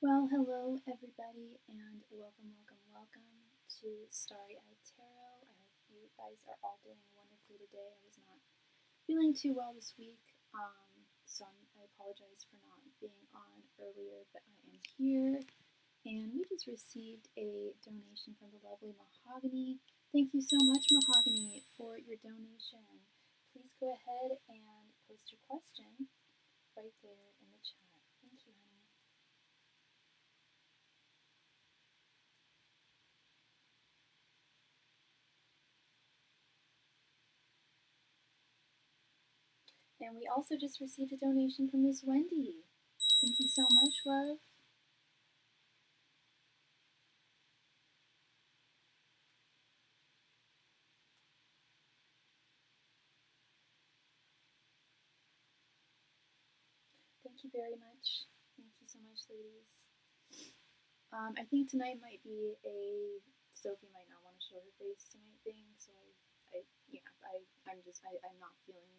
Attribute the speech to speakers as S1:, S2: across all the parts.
S1: Well, hello everybody, and welcome to Starry Tarot. I hope you guys are all doing wonderfully today. I was not feeling too well this week, so I apologize for not being on earlier, but I am here, and we just received a donation from the lovely Mahogany. Thank you so much, Mahogany, for your donation. Please go ahead and post your question right there in the chat. Thank you, honey. And we also just received a donation from Miss Wendy. Thank you so much, love. Thank you very much. Thank you so much, ladies. I think tonight might be a Sophie might not want to show her face tonight thing, so I'm not feeling.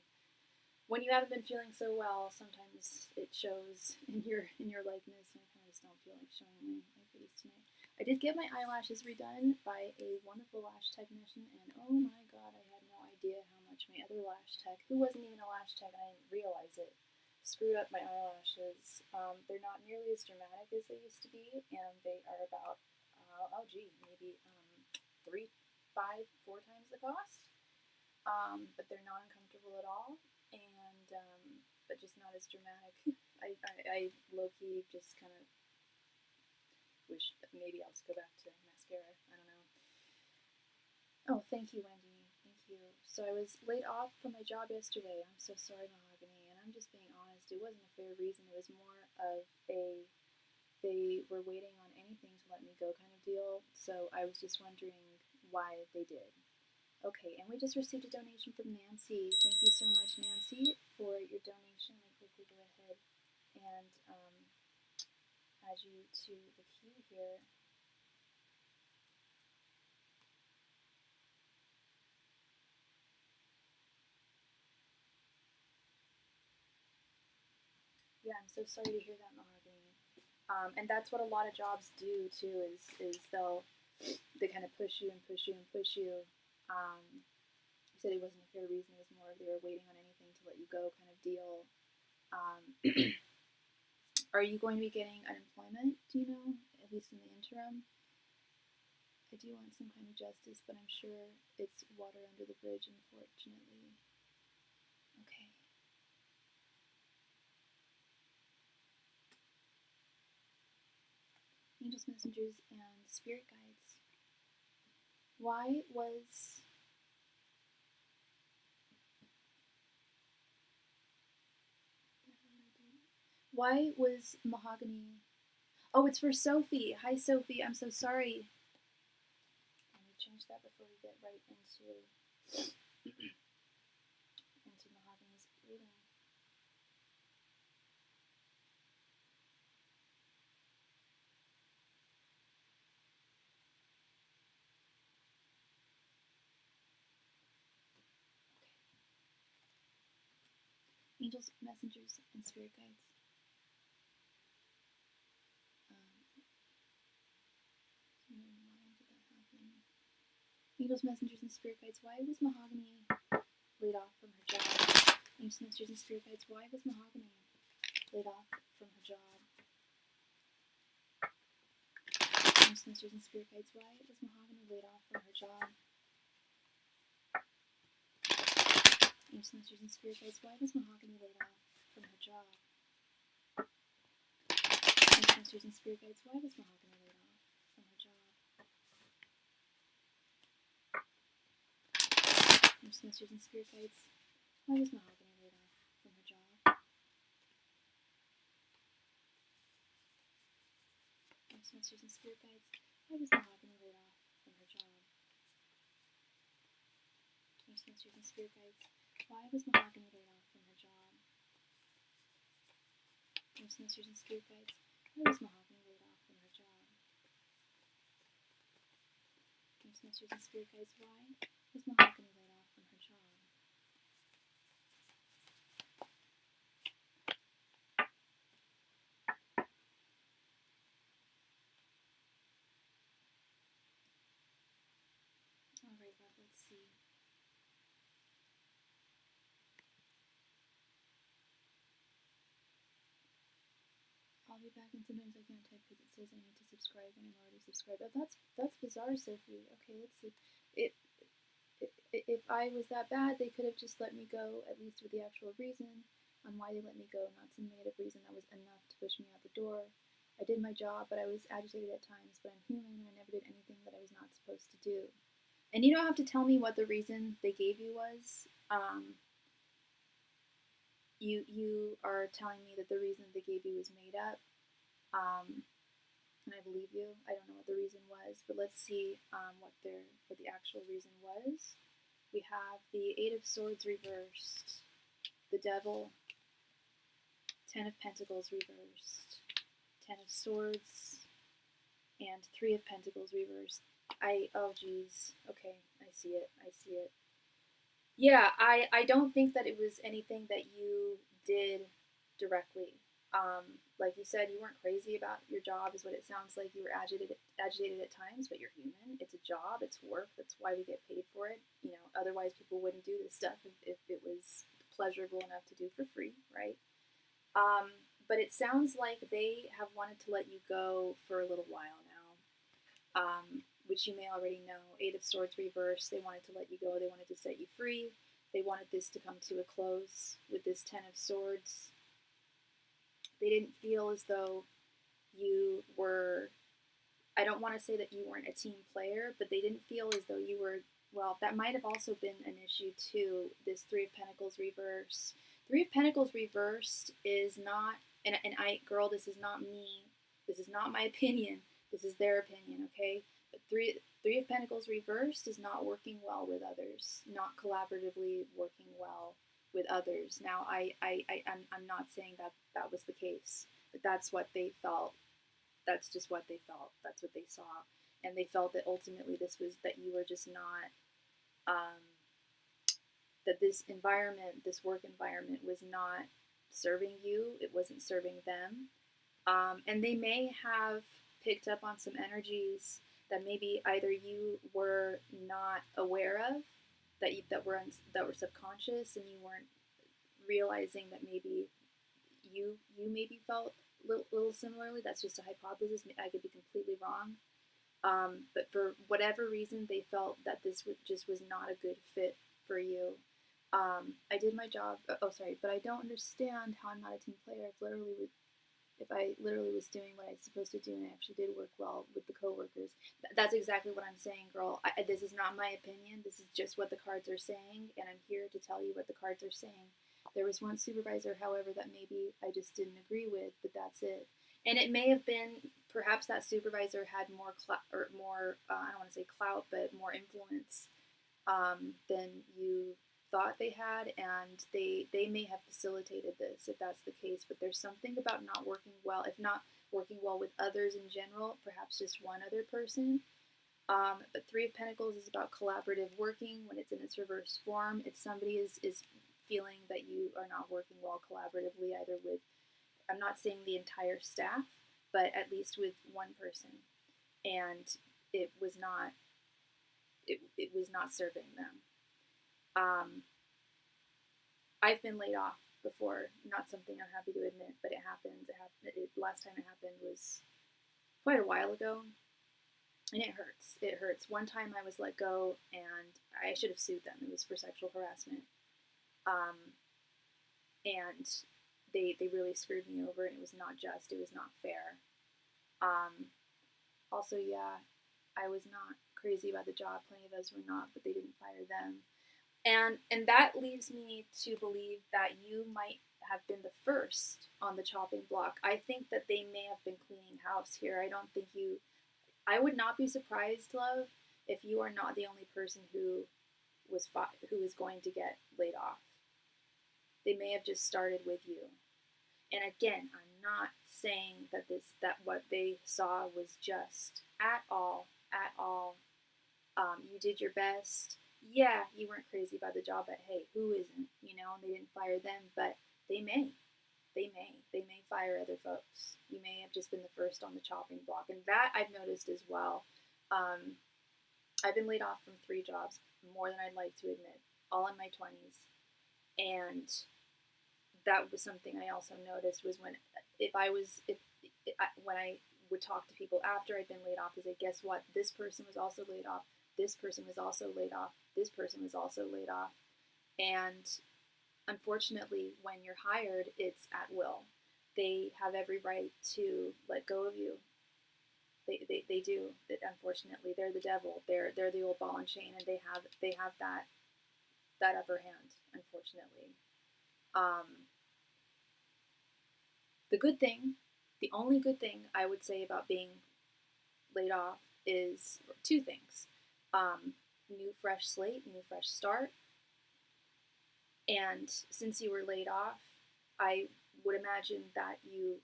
S1: When you haven't been feeling so well, sometimes it shows in your likeness, and I kind of just don't feel like showing my face tonight. I did get my eyelashes redone by a wonderful lash technician, and oh my god, I had no idea how much my other lash tech, who wasn't even a lash tech, and I didn't realize it, screwed up my eyelashes. They're not nearly as dramatic as they used to be, and they are about, maybe 3, 5, 4 times the cost. But they're not uncomfortable at all, and but just not as dramatic. I low-key just kind of wish that maybe I'll just go back to mascara. I don't know. Oh, thank you, Wendy. Thank you. So I was laid off from my job yesterday. I'm so sorry, Mahogany, and I'm just being honest. It wasn't a fair reason. It was more of a they were waiting on anything to let me go kind of deal. So I was just wondering why they did. Okay, and we just received a donation from Nancy. Thank you so much, Nancy, for your donation. Let me quickly go ahead and add you to the queue here. Yeah, I'm so sorry to hear that, Mahogany. And that's what a lot of jobs do too. Is they kind of push you and push you and push you. You said it wasn't a fair reason. It was more they were waiting on anything to let you go kind of deal. Are you going to be getting unemployment? Do you know? At least in the interim. I do want some kind of justice, but I'm sure it's water under the bridge, unfortunately. Okay. Angels, messengers, and spirit guides. Why was Mahogany? Oh, it's for Sophie. Hi, Sophie. I'm so sorry. Let me change that before we get right into Mahogany's reading. Angels, messengers, and spirit guides. Angels, messengers, and spirit guides. Why was Mahogany laid off from her job? Angels, messengers, and spirit guides. Why was Mahogany laid off from her job? Angels, messengers, and spirit guides. Why was Mahogany laid off from her job? Angels, messengers, and spirit guides. Why was Mahogany laid off from her job? Angels, messengers, and spirit guides. Why was Mahogany laid off from her job? Angels, messengers, and spirit guides. Why was Mahogany laid off from her job? Angels, messengers, and spirit guides. Why was Mahogany laid off from her job? Angels, messengers, and spirit guides. Why was Mahogany laid off from her job? Angels, messengers, and spirit guides. Why was Mahogany laid off from her job? Angels, messengers, and spirit guides. Why was Mahogany laid off from her job? see. I'll be back, and sometimes I can't type because it says I need to subscribe when I'm already subscribed. Oh, that's bizarre, Sophie. Okay, let's see. If I was that bad, they could have just let me go, at least with the actual reason on why they let me go, not some made-up reason that was enough to push me out the door. I did my job, but I was agitated at times, but I'm human and I never did anything that I was not supposed to do. And you don't have to tell me what the reason they gave you was. You are telling me that the reason they gave you was made up, and I believe you. I don't know what the reason was, but let's see what the actual reason was. We have the Eight of Swords reversed, the Devil, Ten of Pentacles reversed, Ten of Swords, and Three of Pentacles reversed. Oh geez, okay, I see it. Yeah, I don't think that it was anything that you did directly. Like you said, you weren't crazy about your job, is what it sounds like. You were agitated at times, but you're human. It's a job. It's work. That's why we get paid for it. You know, otherwise people wouldn't do this stuff if it was pleasurable enough to do for free, right? But it sounds like they have wanted to let you go for a little while now, which you may already know. Eight of Swords reversed. They wanted to let you go. They wanted to set you free. They wanted this to come to a close with this Ten of Swords. They didn't feel as though you were, I don't want to say that you weren't a team player, but they didn't feel as though you were, well, that might have also been an issue too, this Three of Pentacles reversed. Three of Pentacles reversed is not, and girl, this is not me. This is not my opinion. This is their opinion, okay? But Three of Pentacles reversed is not working well with others, not collaboratively working well with others. Now, I'm not saying that that was the case, but that's what they felt. That's just what they felt. That's what they saw. And they felt that ultimately this was that you were just not, that this environment, this work environment was not serving you. It wasn't serving them. And they may have picked up on some energies that maybe either you were not aware of, that were subconscious, and you weren't realizing that maybe you maybe felt little similarly. That's just a hypothesis. I could be completely wrong. But for whatever reason, they felt that this just was not a good fit for you. I did my job. Oh, sorry, but I don't understand how I'm not a team player. If I literally was doing what I was supposed to do and I actually did work well with the coworkers. That's exactly what I'm saying, girl. This is not my opinion. This is just what the cards are saying, and I'm here to tell you what the cards are saying. There was one supervisor, however, that maybe I just didn't agree with, but that's it. And it may have been, perhaps that supervisor had more I don't want to say clout, but more influence than you thought they had, and they may have facilitated this if that's the case. But there's something about not working well, if not working well with others in general, perhaps just one other person. But Three of Pentacles is about collaborative working when it's in its reverse form. If somebody is feeling that you are not working well collaboratively, either with, I'm not saying the entire staff, but at least with one person, and it was not serving them. I've been laid off before, not something I'm happy to admit, but it happens. Last time it happened was quite a while ago, and it hurts. It hurts. One time I was let go, and I should have sued them. It was for sexual harassment. And they really screwed me over, and it was not just. It was not fair. Also, yeah, I was not crazy about the job. Plenty of us were not, but they didn't fire them. And that leads me to believe that you might have been the first on the chopping block. I think that they may have been cleaning house here. I would not be surprised, love, if you are not the only person who is going to get laid off. They may have just started with you. And again, I'm not saying that what they saw was just at all. You did your best. Yeah, you weren't crazy about the job, but hey, who isn't? You know, and they didn't fire them, but they may fire other folks. You may have just been the first on the chopping block, and that I've noticed as well. I've been laid off from 3 jobs, more than I'd like to admit, all in my 20s. And that was something I also noticed was when when I would talk to people after I'd been laid off, they say, guess what? This person was also laid off. This person was also laid off. This person was also laid off. And unfortunately, when you're hired, it's at will. They have every right to let go of you. They do. Unfortunately, they're the devil. They're the old ball and chain, and they have that upper hand. Unfortunately, the good thing, the only good thing I would say about being laid off is 2 things: new fresh slate, new fresh start. And since you were laid off, I would imagine that you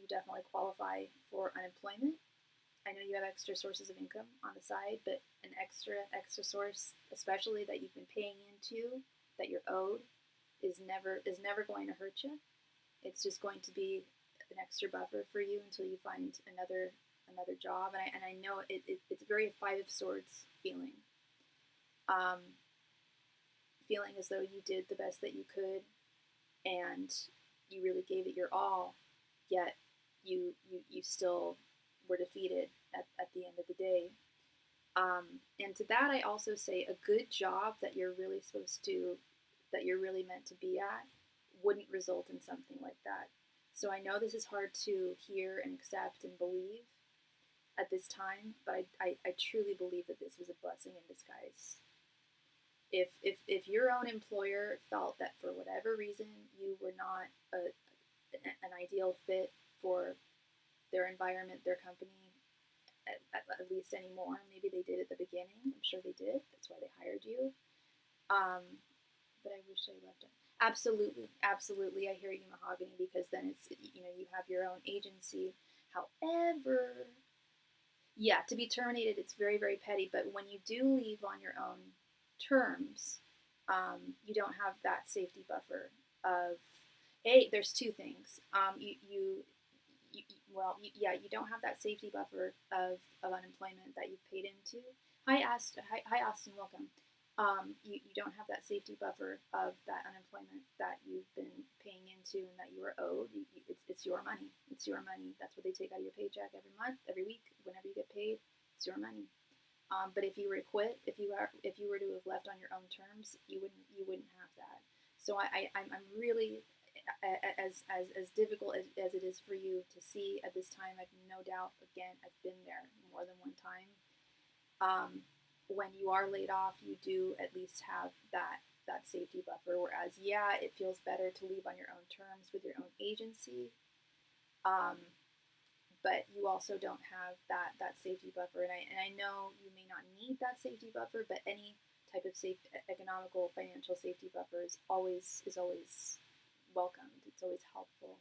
S1: definitely qualify for unemployment. I know you have extra sources of income on the side, but an extra source, especially that you've been paying into, that you're owed, is never going to hurt you. It's just going to be an extra buffer for you until you find another job. And I know it's very a 5 of Swords feeling. Feeling as though you did the best that you could, and you really gave it your all, yet you still were defeated at the end of the day. And to that, I also say a good job that you're really meant to be at wouldn't result in something like that. So I know this is hard to hear and accept and believe at this time, but I truly believe that this was a blessing in disguise. If your own employer felt that for whatever reason you were not an ideal fit for their environment, their company, at least anymore, maybe they did at the beginning. I'm sure they did. That's why they hired you. But I wish I left it. Absolutely, absolutely. I hear you, Mahogany, because then it's you have your own agency. However, yeah, to be terminated, it's very, very petty. But when you do leave on your own terms, you don't have that safety buffer of there's 2 things. You don't have that safety buffer of unemployment that you've paid into. Hi, Austin, welcome. You don't have that safety buffer of that unemployment that you've been paying into and that you were owed. It's your money. It's your money. That's what they take out of your paycheck every month, every week, whenever you get paid. It's your money. But if you were to quit, if you were to have left on your own terms, you wouldn't have that. So I'm really, as difficult as it is for you to see at this time, I've no doubt. Again, I've been there more than one time. When you are laid off, you do at least have that safety buffer. Whereas, yeah, it feels better to leave on your own terms with your own agency. But you also don't have that safety buffer. And I know you may not need that safety buffer, but any type of safe economical financial safety buffer is always welcomed. It's always helpful.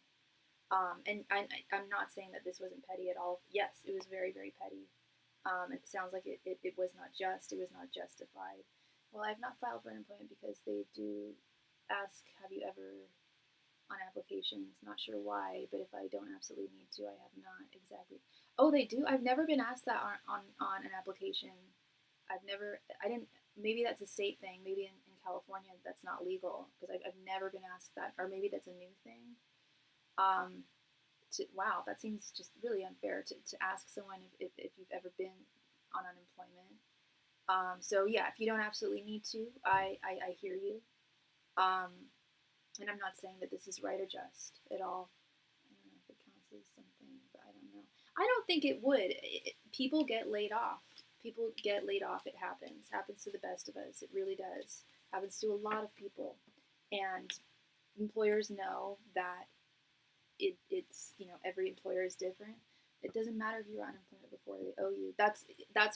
S1: And I'm not saying that this wasn't petty at all. Yes, it was very, very petty. It sounds like it was not just. It was not justified. Well, I've not filed for unemployment because they do ask, have you ever on applications. Not sure why, but if I don't absolutely need to, I have not. Exactly. Oh, they do? I've never been asked that on an application. I didn't, maybe that's a state thing. Maybe in California that's not legal because I've never been asked that, or maybe that's a new thing. Wow, that seems just really unfair to ask someone if you've ever been on unemployment. So yeah, if you don't absolutely need to, I hear you. And I'm not saying that this is right or just at all. I don't know if it counts as something, but I don't know. I don't think it would. People get laid off. People get laid off. It happens. Happens to the best of us. It really does. Happens to a lot of people. And employers know that it's every employer is different. It doesn't matter if you were unemployment before, they owe you. That's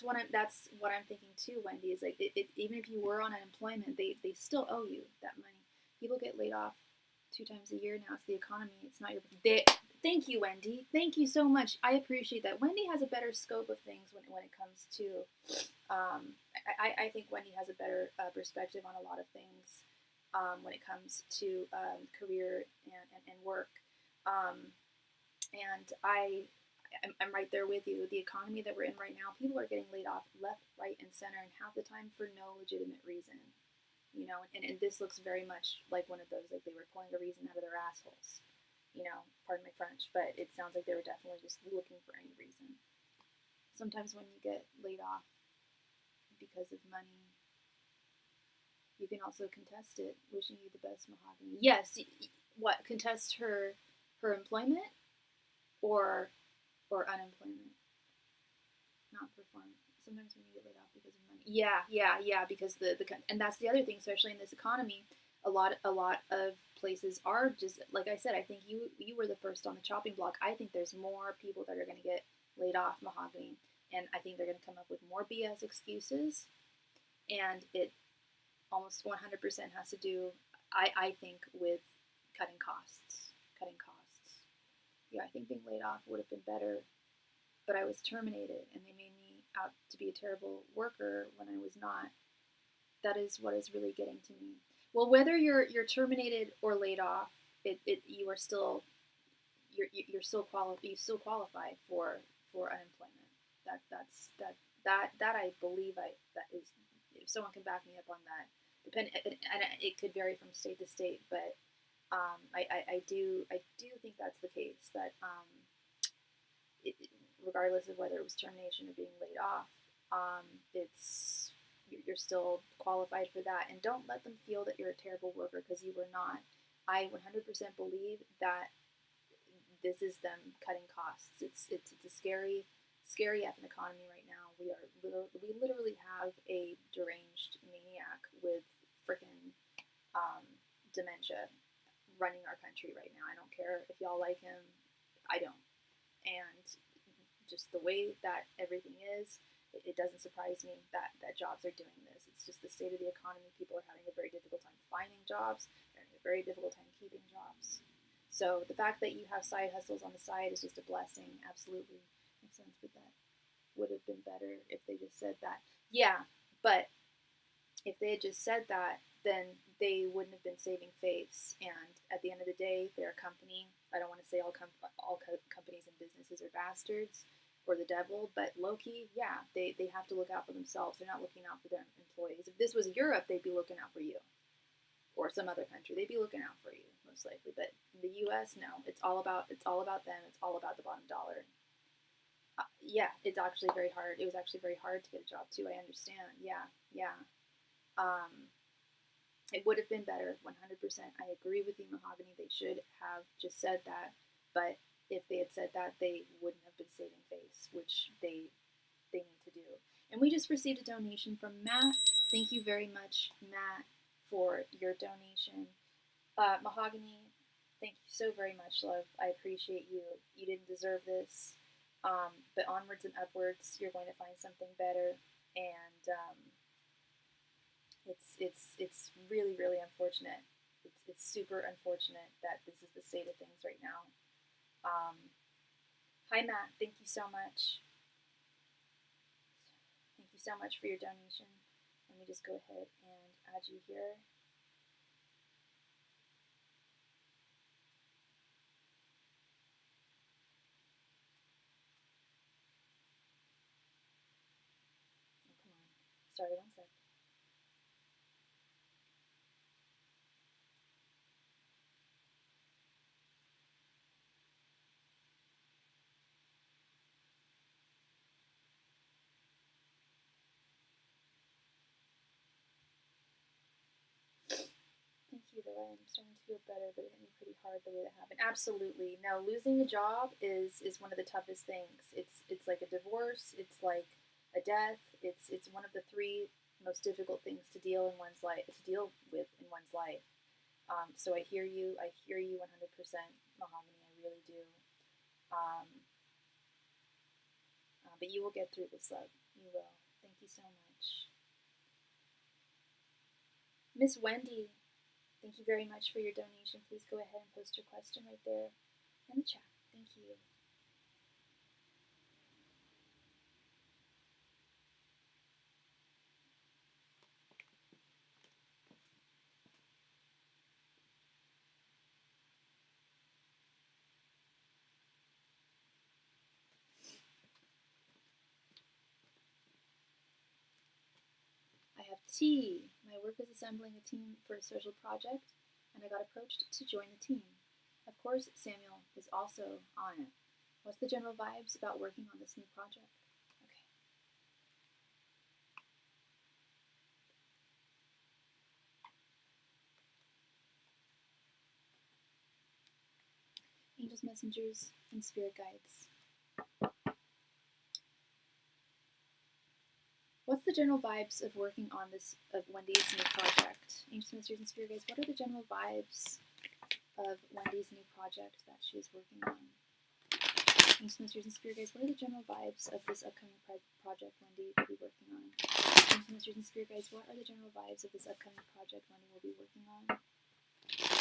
S1: what I'm thinking too, Wendy. Is like even if you were on unemployment, they still owe you that money. People get laid off 2 times a year now. It's the economy. It's not your. Thank you, Wendy. Thank you so much. I appreciate that. Wendy has a better scope of things when it comes to. I think Wendy has a better perspective on a lot of things when it comes to career and work. And I I'm right there with you. The economy that we're in right now, people are getting laid off left, right, and center, and half the time for no legitimate reason. You know, and this looks very much like one of those, like they were pulling a reason out of their assholes. You know, pardon my French, but it sounds like they were definitely just looking for any reason. Sometimes when you get laid off because of money, you can also contest it. Wishing you the best, Mahogany. Yes, what, contest her employment or unemployment, not perform. Sometimes when you get laid off because of money. Yeah, because the and that's the other thing, especially in this economy, a lot of places are just like I said. I think you were the first on the chopping block. I think there's more people that are going to get laid off, Mahogany, and I think they're going to come up with more BS excuses, and it almost 100% has to do, I think, with cutting costs. Cutting costs. Yeah, I think being laid off would have been better, but I was terminated, and they made me out to be a terrible worker when I was not. That is what is really getting to me. Well, whether you're terminated or laid off, you are still you still qualify for unemployment. That I believe that is, if someone can back me up on that. And it could vary from state to state, but I do think that's the case. That regardless of whether it was termination or being laid off, it's you're still qualified for that. And don't let them feel that you're a terrible worker, because you were not. I 100% believe that this is them cutting costs. It's a scary effing economy right now. We literally have a deranged maniac with freaking dementia running our country right now. I don't care if y'all like him. I don't. And just the way that everything is, it doesn't surprise me that jobs are doing this. It's just the state of the economy. People are having a very difficult time finding jobs. They're having a very difficult time keeping jobs. So the fact that you have side hustles on the side is just a blessing. Absolutely makes sense. But that would have been better if they just said that. Yeah, but if they had just said that, then they wouldn't have been saving face. And at the end of the day, they're a company. I don't want to say all companies and businesses are bastards or the devil, but low-key, yeah, they have to look out for themselves. They're not looking out for their employees. If this was Europe, they'd be looking out for you. Or some other country, they'd be looking out for you, most likely. But the U.S., no, it's all about them. It's all about the bottom dollar. Yeah, it's actually very hard. It was actually very hard to get a job too. I understand. Yeah. It would have been better, 100%. I agree with you, Mahogany. They should have just said that. But if they had said that, they wouldn't have been saving face, which they need to do. And we just received a donation from Matt. Thank you very much, Matt, for your donation. Mahogany, thank you so very much, love. I appreciate you. You didn't deserve this. But onwards and upwards, you're going to find something better. And it's really, really unfortunate. It's super unfortunate that this is the state of things right now. Hi, Matt. Thank you so much. Thank you so much for your donation. Let me just go ahead and add you here. Oh, come on. Sorry, one sec. Thank you, though. I'm starting to feel better, but it hit me pretty hard the way that happened. Absolutely. No, losing a job is one of the toughest things. It's like a divorce. It's like a death. It's one of the three most difficult things to deal with in one's life. So I hear you. I hear you 100%, Mahogany. I really do. But you will get through this, love. You will. Thank you so much. Miss Wendy, thank you very much for your donation. Please go ahead and post your question right there in the chat. Thank you. T. My work is assembling a team for a special project, and I got approached to join the team. Of course, Samuel is also on it. What's the general vibes about working on this new project? Okay. Angels, messengers, and spirit guides. What's the general vibes of working on Wendy's new project? Angels, messengers, and spirit guides. What are the general vibes of Wendy's new project that she is working on? Angels, messengers, and spirit guides. What are the general vibes of this upcoming project Wendy will be working on? Angels, messengers, and spirit guides. What are the general vibes of this upcoming project Wendy will be working on?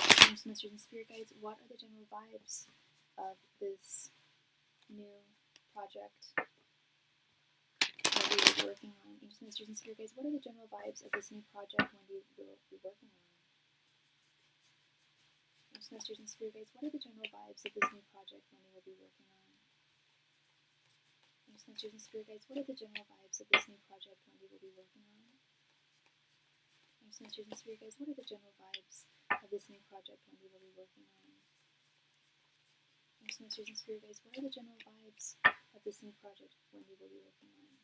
S1: Angels, messengers, and spirit guides. What are the general vibes of this new project Wendy will be working on? Angels, messengers, and spirit guides. What are the general vibes of this new project Wendy will be working on? Angels, messengers, and spirit guides. What are the general vibes of this new project Wendy will be working on? Angels, messengers, and spirit guides. What are the general vibes of this new project Wendy will be working on? Angels, messengers, and spirit guides. What are the general vibes of this new project Wendy will be working on? Angels, messengers, and spirit guides. What are the general vibes of this new project Wendy will be working on?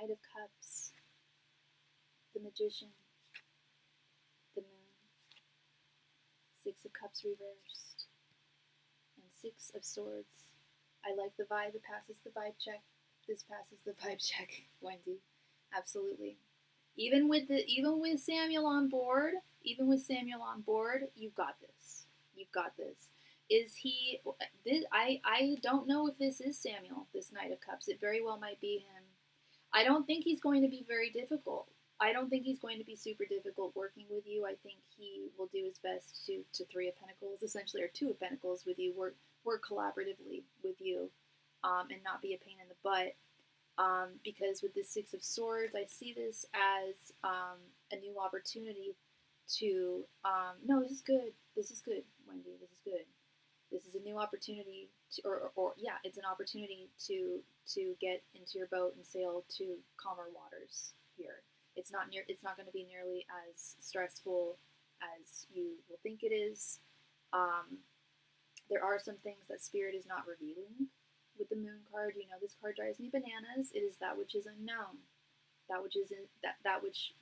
S1: Knight of Cups, the Magician, the Moon, Six of Cups reversed, and Six of Swords. I like the vibe. It passes the vibe check. This passes the vibe check, Wendy. Absolutely. Even with Samuel on board, you've got this. You've got this. Is he? I don't know if this is Samuel, this Knight of Cups. It very well might be him. I don't think he's going to be very difficult. I don't think he's going to be super difficult working with you. I think he will do his best to Three of Pentacles, essentially, or Two of Pentacles with you, work collaboratively with you, and not be a pain in the butt. Because with this Six of Swords, I see this as a new opportunity to, no, this is good. This is good, Wendy. This is good. This is a new opportunity to, yeah, it's an opportunity to get into your boat and sail to calmer waters here. It's not going to be nearly as stressful as you will think it is. There are some things that Spirit is not revealing with the Moon card. You know, this card drives me bananas. It is that which is unknown, that which is that which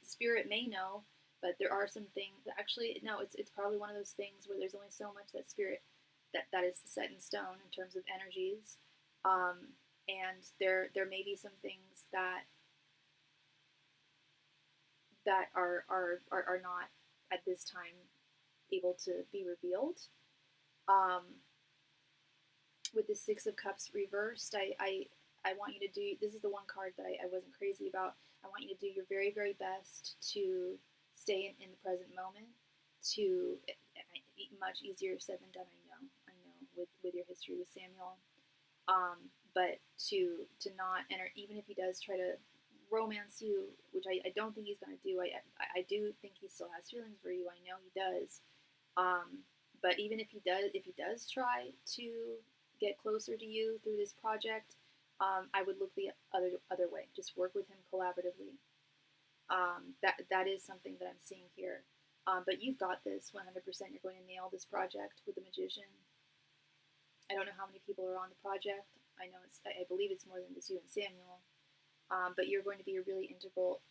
S1: Spirit may know. But there are some things that actually, no, it's probably one of those things where there's only so much that Spirit that is set in stone in terms of energies, and there may be some things that are not at this time able to be revealed. With the Six of Cups reversed, I want you to do, this is the one card that I wasn't crazy about. I want you to do your very, very best to stay in the present moment. To much easier said than done, I know, with your history with Samuel. But to not enter, even if he does try to romance you, which I don't think he's going to do. I do think he still has feelings for you. I know he does. But even if he does try to get closer to you through this project, I would look the other way. Just work with him collaboratively. That is something that I'm seeing here. But you've got this 100%. You're going to nail this project with the Magician. I don't know how many people are on the project. I believe it's more than just you and Samuel. But you're going to be a really integral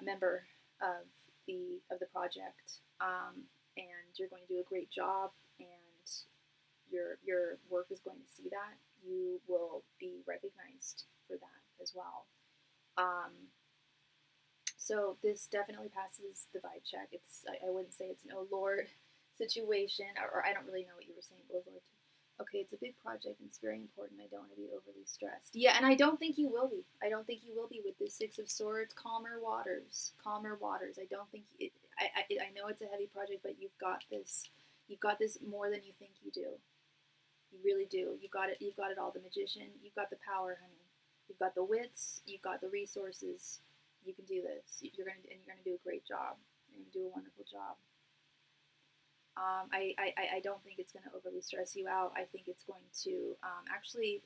S1: member of the project, and you're going to do a great job. And your work is going to see that. You will be recognized for that as well. So this definitely passes the vibe check. I wouldn't say it's an oh Lord situation, or I don't really know what you were saying, oh Lord. Okay, it's a big project and it's very important. I don't want to be overly stressed. Yeah, and I don't think you will be. I don't think you will be with this Six of Swords. Calmer waters. I don't think I know it's a heavy project, but you've got this. You've got this more than you think you do. You really do. You've got it. You've got it all. The magician. You've got the power, honey. You've got the wits. You've got the resources. You can do this. You're gonna do a great job. You're gonna do a wonderful job. I don't think it's going to overly stress you out. I think it's going to actually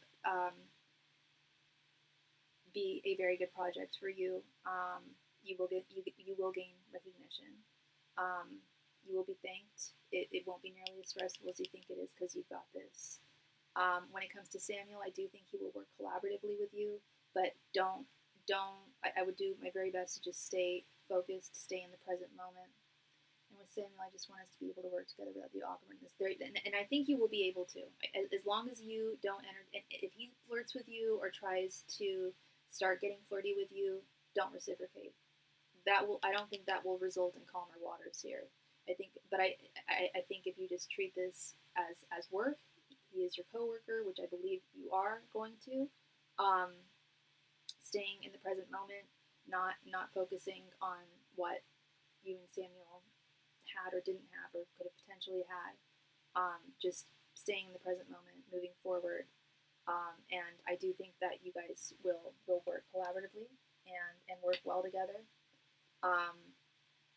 S1: be a very good project for you. You will gain recognition. You will be thanked. It won't be nearly as stressful as you think it is because you've got this. When it comes to Samuel, I do think he will work collaboratively with you, but I would do my very best to just stay focused, stay in the present moment. And with Samuel, I just want us to be able to work together without the awkwardness. And I think you will be able to, as long as you don't enter. If he flirts with you or tries to start getting flirty with you, don't reciprocate. I don't think that will result in calmer waters here. I think if you just treat this as work, he is your coworker, which I believe you are going to. Staying in the present moment, not focusing on what you and Samuel had or didn't have or could have potentially had. Just staying in the present moment, moving forward. And I do think that you guys will work collaboratively and work well together.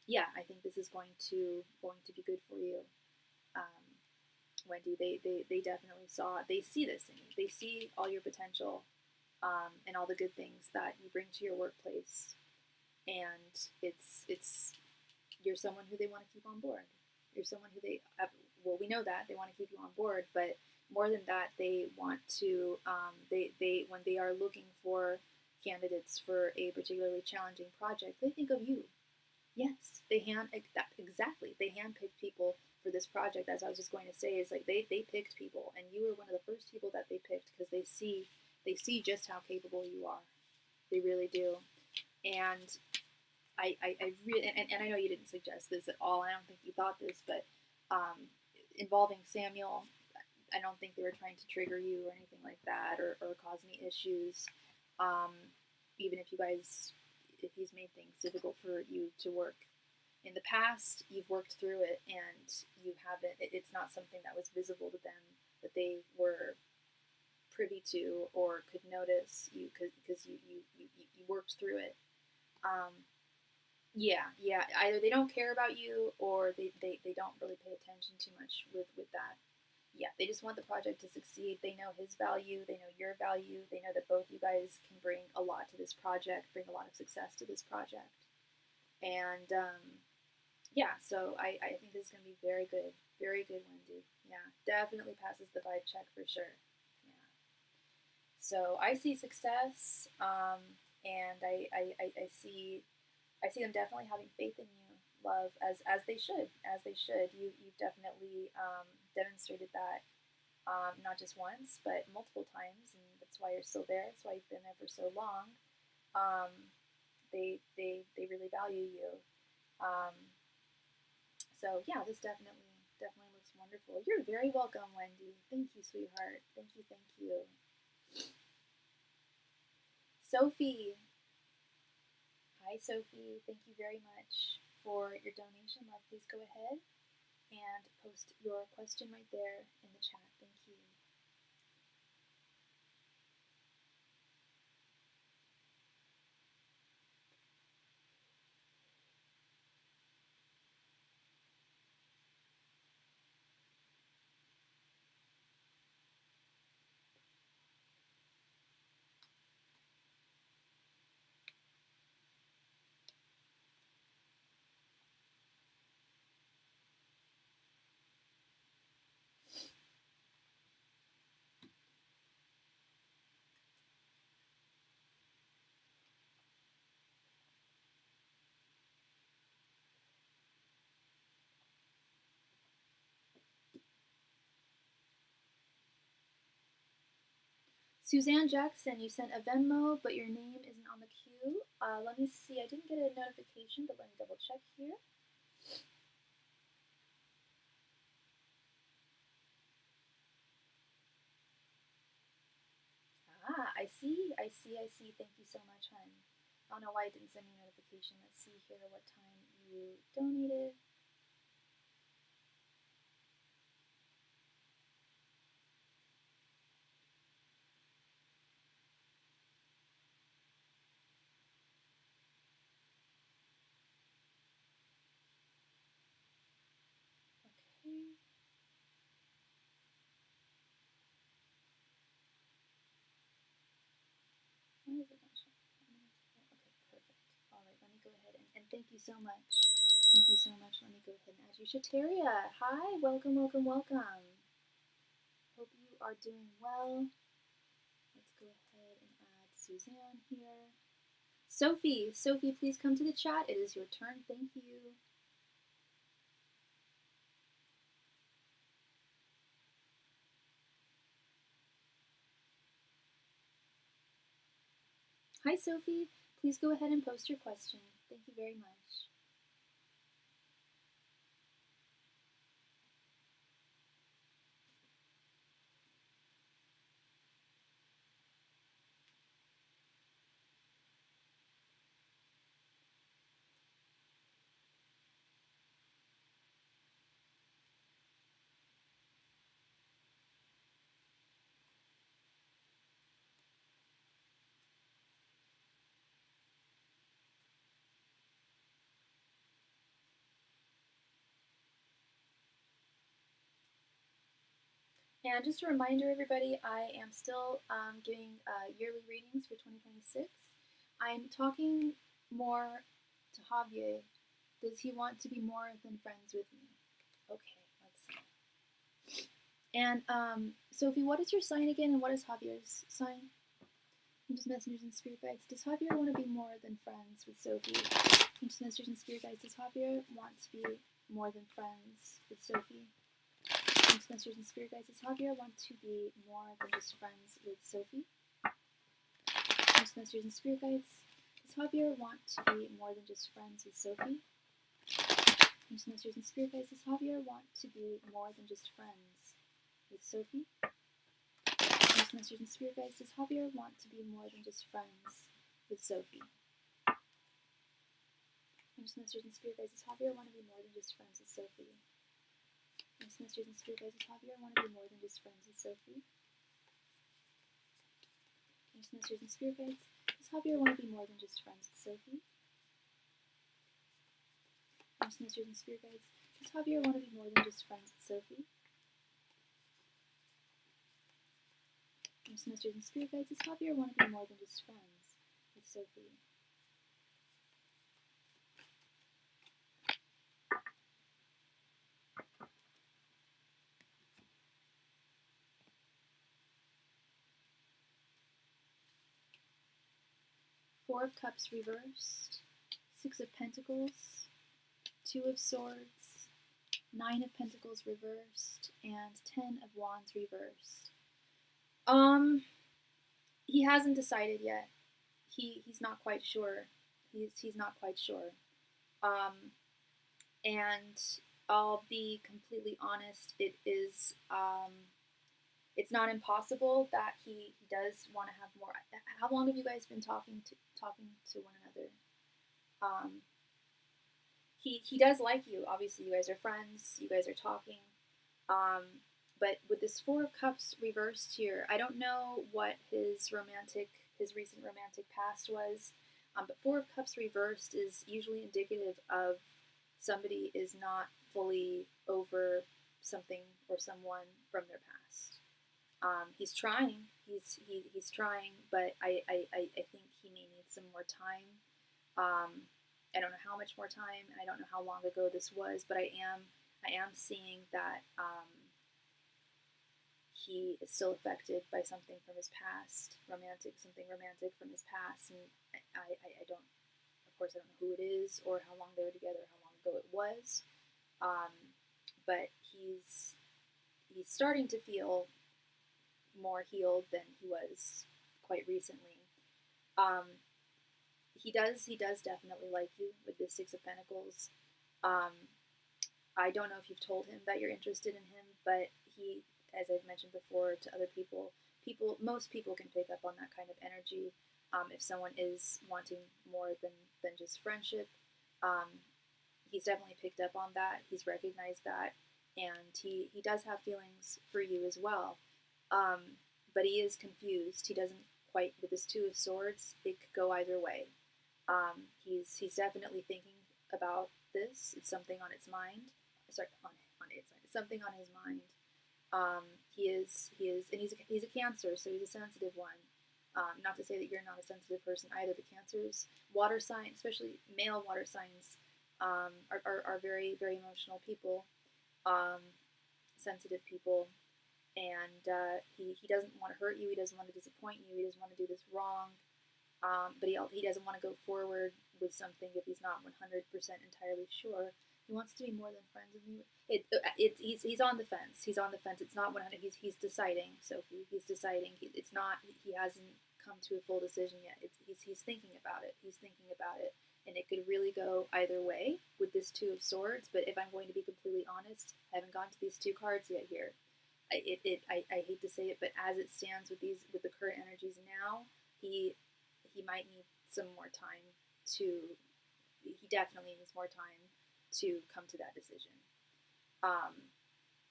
S1: Yeah, I think this is going to be good for you. Wendy, they definitely see this in you. They see all your potential and all the good things that you bring to your workplace. And you're someone who they want to keep on board. You're someone who we know that they want to keep you on board, but more than that, they want to, when they are looking for candidates for a particularly challenging project, they think of you. Yes, they handpicked people for this project. As I was just going to say, is like they picked people, and you were one of the first people that they picked because they see just how capable you are. They really do. And I really, and I know you didn't suggest this at all. I don't think you thought this, but involving Samuel, I don't think they were trying to trigger you or anything like that, or cause any issues. Even if he's made things difficult for you to work in the past, you've worked through it, and you haven't. It's not something that was visible to them that they were privy to or could notice you because you worked through it. Yeah. Either they don't care about you or they don't really pay attention too much with that. Yeah, they just want the project to succeed. They know his value. They know your value. They know that both you guys can bring a lot to this project, bring a lot of success to this project. And yeah, so I think this is going to be very good, Wendy. Yeah, definitely passes the vibe check for sure. Yeah. So I see success, and I see them definitely having faith in you, love, as they should, You've definitely demonstrated that, not just once, but multiple times, and that's why you're still there. That's why you've been there for so long. They really value you. So yeah, this definitely looks wonderful. You're very welcome, Wendy. Thank you, sweetheart. Thank you. Sophie. Hi, Sophie. Thank you very much for your donation, love. Please go ahead and post your question right there in the chat. Thank you. Suzanne Jackson, you sent a Venmo, but your name isn't on the queue. Let me see. I didn't get a notification, but let me double check here. I see. Thank you so much, hon. I don't know why it didn't send me a notification. Let's see here what time you you donated. Okay. Why is it not showing? Okay, perfect. All right, let me go ahead and thank you so much. Thank you so much. Let me go ahead and add you. Shateria, hi, welcome, welcome, welcome. Hope you are doing well. Let's go ahead and add Suzanne here. Sophie, please come to the chat. It is your turn. Thank you. Hi, Sophie. Please go ahead and post your question. Thank you very much. And just a reminder, everybody, I am still doing yearly readings for 2026. I'm talking more to Javier. Does he want to be more than friends with me? Okay, let's see. And Sophie, what is your sign again, and what is Javier's sign? Angels, messengers, and spirit guides. Does Javier want to be more than friends with Sophie? Angels, messengers, and spirit guides. Does Javier want to be more than friends with Sophie? Angels, messengers, and spirit guides. Does Javier want to be more than just friends with Sophie? Angels, messengers, and spirit guides. Does Javier want to be more than just friends with Sophie? Angels, messengers, and spirit guides. Does Javier want to be more than just friends with Sophie? Angels, messengers, and spirit guides. Does Javier want to be more than just friends with Sophie? Angels, messengers, and spirit guides. Does Javier want to be more than just friends with Sophie? Angels, messengers, and spirit guides. Does Javier want to be more than just friends with Sophie? Angels, messengers, and spirit guides. Does Javier want to be more than just friends with Sophie? Angels, messengers, and spirit guides. Does Javier want to be more than just friends with Sophie? Angels, messengers, and spirit guides. Does Javier want to be more than just friends with Sophie? Four of Cups reversed, Six of Pentacles, Two of Swords, Nine of Pentacles reversed, and 10 of Wands reversed. He hasn't decided yet. He's not quite sure. He's not quite sure. And I'll be completely honest. It is it's not impossible that he does want to have more. How long have you guys been talking to one another? He does like you. Obviously, you guys are friends. You guys are talking. But with this Four of Cups reversed here, I don't know what his recent romantic past was. But Four of Cups reversed is usually indicative of somebody is not fully over something or someone from their past. He's trying. He's trying, but I think he may need some more time. I don't know how much more time, and I don't know how long ago this was, but I am seeing that he is still affected by something from his past, something romantic from his past, and I don't, of course, I don't know who it is or how long they were together, how long ago it was, but he's starting to feel more healed than he was quite recently. He does definitely like you with the Six of Pentacles. I don't know if you've told him that you're interested in him, but he, as I've mentioned before to other people, most people can pick up on that kind of energy. If someone is wanting more than just friendship, he's definitely picked up on that. He's recognized that, and he does have feelings for you as well. But he is confused. He doesn't quite, with this Two of Swords, it could go either way. He's definitely thinking about this. It's something on its mind. Sorry, on its mind. It's something on his mind. He is, and he's a Cancer, so he's a sensitive one. Not to say that you're not a sensitive person either, but Cancers, water signs, especially male water signs, are very, very emotional people, sensitive people, and he doesn't want to hurt you. He doesn't want to disappoint you. He doesn't want to do this wrong. But he doesn't want to go forward with something if he's not 100% entirely sure. He wants to be more than friends with me. He's on the fence. He's on the fence. It's not 100. He's deciding, Sophie. He's deciding. It's not. He hasn't come to a full decision yet. He's thinking about it. He's thinking about it, and it could really go either way with this Two of Swords. But if I'm going to be completely honest, I haven't gone to these two cards yet here. I hate to say it, but as it stands with the current energies now, he might need some more time to. He definitely needs more time to come to that decision.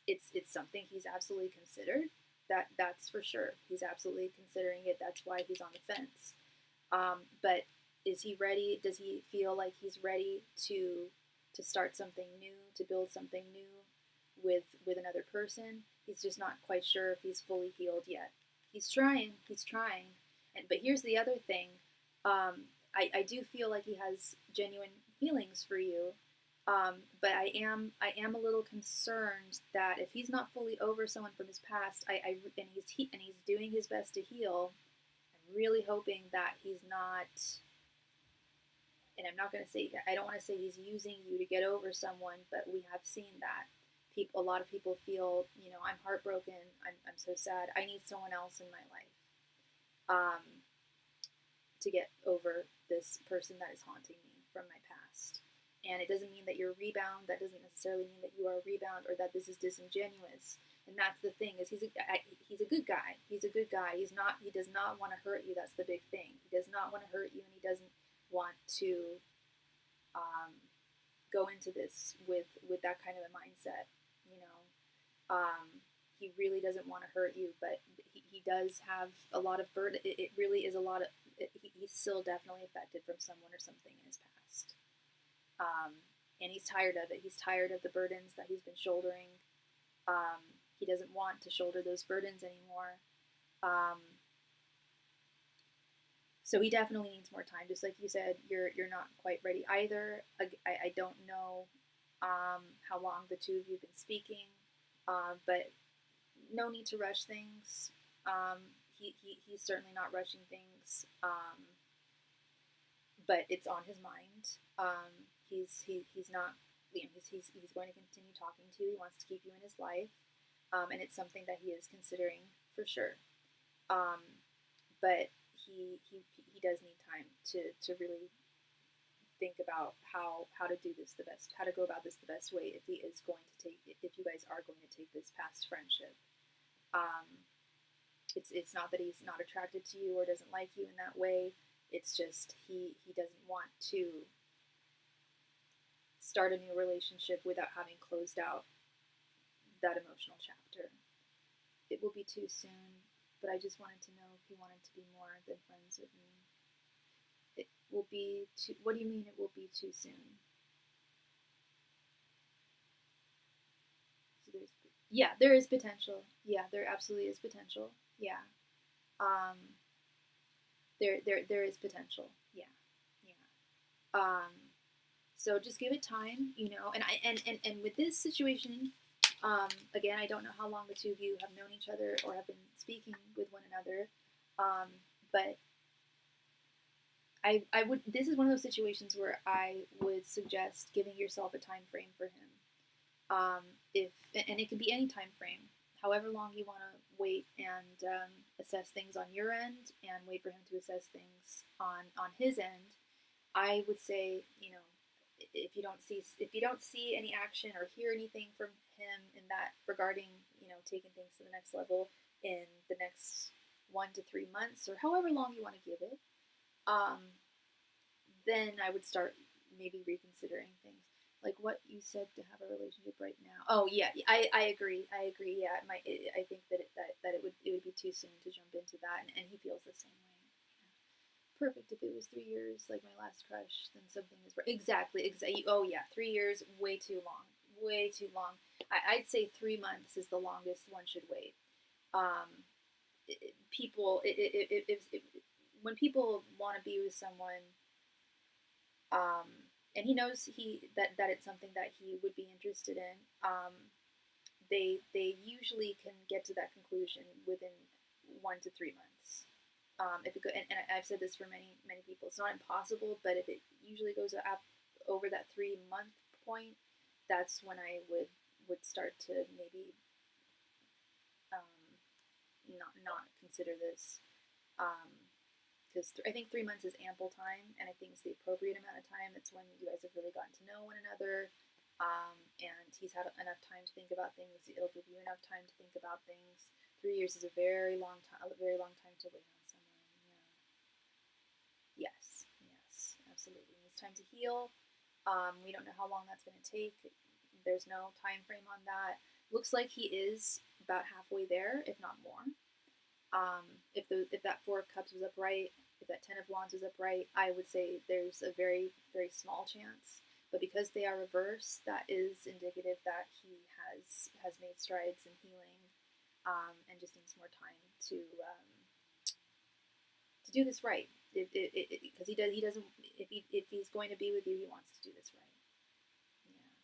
S1: It's something he's absolutely considered. That's for sure. He's absolutely considering it. That's why he's on the fence. But is he ready? Does he feel like he's ready to start something new, to build something new with another person? He's just not quite sure if he's fully healed yet. He's trying. He's trying. But here's the other thing. I do feel like he has genuine feelings for you. But I am a little concerned that if he's not fully over someone from his past, and he's doing his best to heal, I'm really hoping that he's not. And I'm not going to say, I don't want to say he's using you to get over someone, but we have seen that. A lot of people feel, I'm heartbroken, I'm so sad, I need someone else in my life to get over this person that is haunting me from my past. And it doesn't mean that you're a rebound. That doesn't necessarily mean that you are a rebound or that this is disingenuous. And that's the thing, is he's a good guy. He's a good guy. He does not want to hurt you. That's the big thing. He does not want to hurt you, and he doesn't want to go into this with that kind of a mindset. He really doesn't want to hurt you, but he does have a lot of burden. It really is a lot of. He's still definitely affected from someone or something in his past. And he's tired of it. He's tired of the burdens that he's been shouldering. He doesn't want to shoulder those burdens anymore. So he definitely needs more time. Just like you said, you're not quite ready either. I don't know how long the two of you have been speaking, but no need to rush things. He's certainly not rushing things, but it's on his mind. He's not. He's going to continue talking to you. He wants to keep you in his life, and it's something that he is considering for sure. But he does need time to really think about how to do this the best, how to go about this the best way if you guys are going to take this past friendship. It's not that he's not attracted to you or doesn't like you in that way. It's just he doesn't want to start a new relationship without having closed out that emotional chapter. It will be too soon, but I just wanted to know if he wanted to be more than friends with me. It will be too. What do you mean it will be too soon? So there is potential. Yeah, there absolutely is potential. Yeah. There is potential. Yeah. So just give it time, and with this situation, again, I don't know how long the two of you have known each other or have been speaking with one another, but I would. This is one of those situations where I would suggest giving yourself a time frame for him. And it can be any time frame, however long you want to wait and assess things on your end, and wait for him to assess things on his end. I would say, if you don't see any action or hear anything from him in that regarding, taking things to the next level in the next 1 to 3 months, or however long you want to give it, then I would start maybe reconsidering things. like what you said to have a relationship right now. Oh yeah, I agree. Yeah, I think that it would be too soon to jump into that, and he feels the same way. Yeah. Perfect. If it was 3 years, like my last crush, then something is right. Exactly. Oh yeah, 3 years, way too long. Way too long. I'd say 3 months is the longest one should wait. Um, People, when people want to be with someone, um, and he knows that it's something that he would be interested in, they usually can get to that conclusion within 1 to 3 months. If it go, and I've said this for many people, it's not impossible, but if it usually goes up over that 3 month point, that's when I would start to maybe not consider this. Because I think 3 months is ample time, and I think it's the appropriate amount of time. It's when you guys have really gotten to know one another, and he's had enough time to think about things. It'll give you enough time to think about things. 3 years is a very long time to wait on someone. Yeah. Yes, absolutely. It needs time to heal. We don't know how long that's going to take. There's no time frame on that. Looks like he is about halfway there, if not more. If that Four of Cups was upright, if that Ten of Wands was upright, I would say there's a very, very small chance. But because they are reversed, that is indicative that he has made strides in healing, and just needs more time to do this right. Because he doesn't. If he's going to be with you, he wants to do this right. Yeah.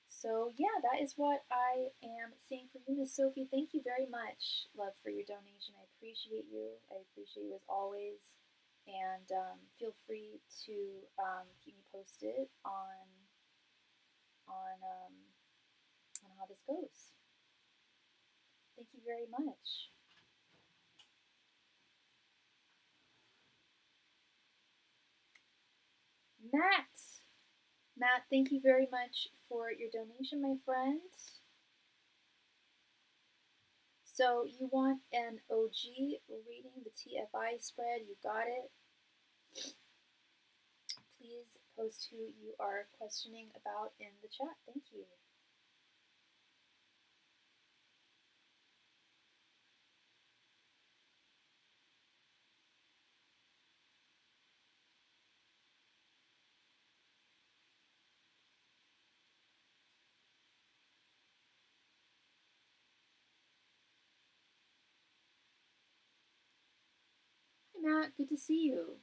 S1: So yeah, that is what I am seeing for you, Miss Sophie. Thank you very much, love, for your donation. I appreciate you. I appreciate you as always. And feel free to keep me posted on how this goes. Thank you very much. Matt, thank you very much for your donation, my friend. So you want an OG reading, the TFI spread, you got it. Please post who you are questioning about in the chat. Thank you. Hi, Matt. Good to see you.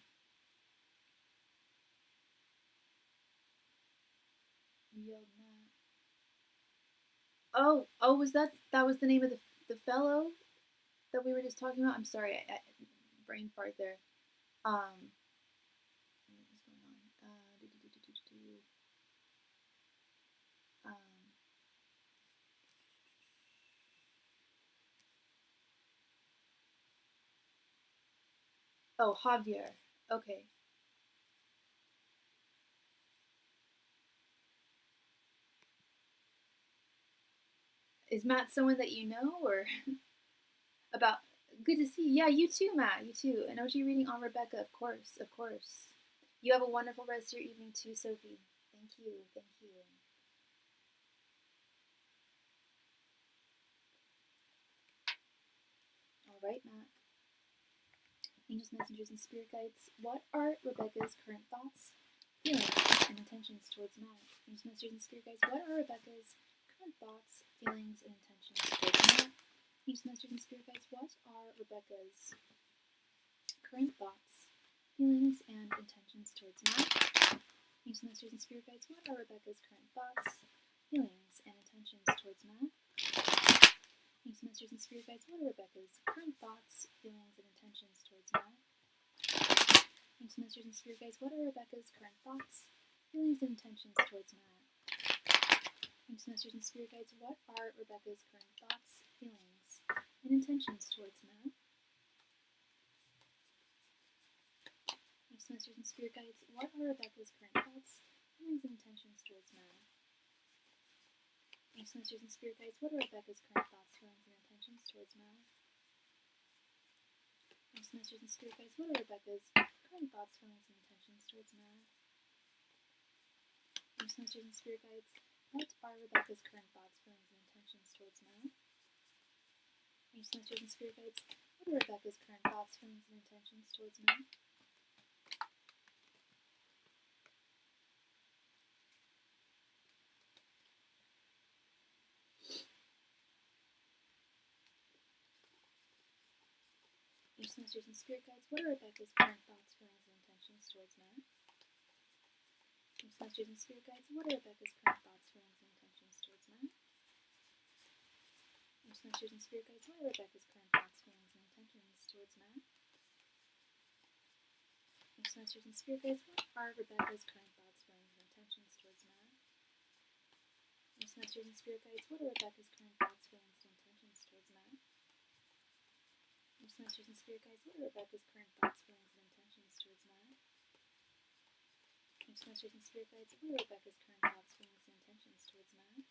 S1: Oh, was that was the name of the fellow that we were just talking about? I'm sorry, I brain fart there. What was going on? Oh, Javier. Okay. Is Matt someone that you know, or about? Good to see you. Yeah, you too, Matt. You too. An OG reading on Rebecca, of course, of course. You have a wonderful rest of your evening too, Sophie. Thank you. All right, Matt. Angels, messengers, and spirit guides. What are Rebecca's current thoughts, feelings, and intentions towards Matt? Angels, messengers, and spirit guides. What are Rebecca's current thoughts, feelings, and intentions towards Matt? Angels, messengers, and spirit guides. What are Rebecca's current thoughts, feelings, and intentions towards Matt? Angels, messengers, and spirit guides. What are Rebecca's current thoughts, feelings, and intentions towards Matt? Angels, messengers, and spirit guides. What are Rebecca's current thoughts, feelings, and intentions towards Matt? Angels, messengers, and spirit guides. What are Rebecca's current thoughts, feelings, and intentions towards Matt? Angels, messengers, and spirit guides. What are Rebecca's current thoughts, feelings, and intentions towards Matt? Angels, messengers, and spirit guides. What are Rebecca's current thoughts, feelings, and intentions towards Matt? Angels, messengers, and spirit guides. What are Rebecca's current thoughts, feelings, and intentions towards Matt? Angels, messengers, and spirit guides. What are Rebecca's current thoughts, feelings, and intentions towards Matt? Use masters and spirit guides. What are Rebecca's current thoughts, feelings, and intentions towards Matt? Use masters and spirit guides. What are Rebecca's current thoughts, feelings, and intentions towards Matt? Use masters and spirit guides. What are Rebecca's current thoughts, feelings, and intentions towards Matt? Use masters and spirit guides. What are Rebecca's current thoughts, feelings, and intentions towards Matt? Use masters and spirit guides. What are Rebecca's current thoughts, feelings, and intentions towards Matt? Use masters and spirit guides. What are Rebecca's current thoughts, feelings, and intentions towards Matt? Use masters and spirit guides. What are Rebecca's current thoughts, feelings, and intentions towards Matt? Use masters and spirit guides. What are Rebecca's current thoughts, feelings, and intentions towards Matt?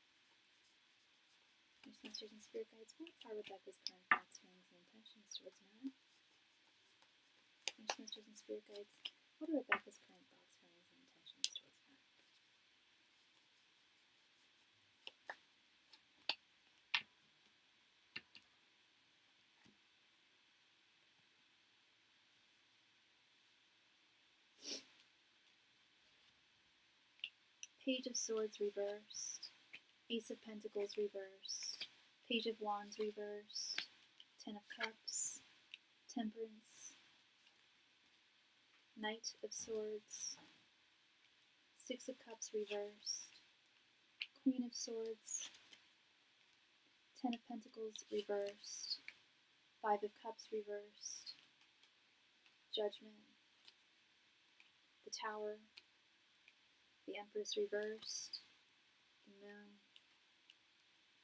S1: Use masters and spirit guides. What are Rebecca's current thoughts, feelings, and intentions towards Matt? Use masters and spirit guides. What are Rebecca's current thoughts, feelings, and intentions towards Matt? Use masters and spirit guides. What are Rebecca's current thoughts, feelings, and intentions towards Matt? Page of Swords reversed, Ace of Pentacles reversed, Page of Wands reversed, Ten of Cups, Temperance, Knight of Swords, Six of Cups reversed, Queen of Swords, Ten of Pentacles reversed, Five of Cups reversed, Judgment, the Tower, the Empress reversed, the Moon,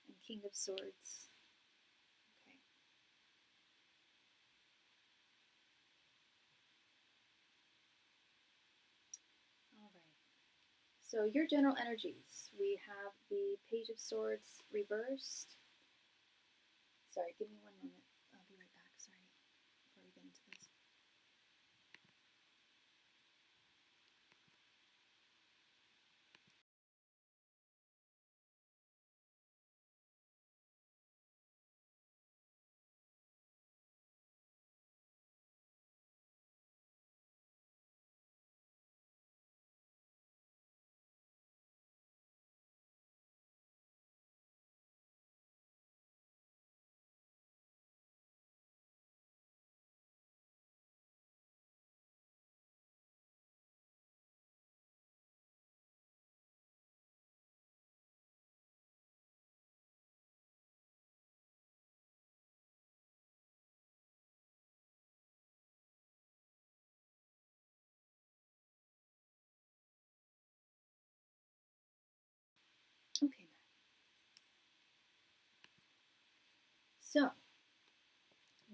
S1: and King of Swords. Okay. All right. So your general energies. We have the Page of Swords reversed. Sorry, give me one moment. I'll be right back. Sorry, before we get into this. Okay. So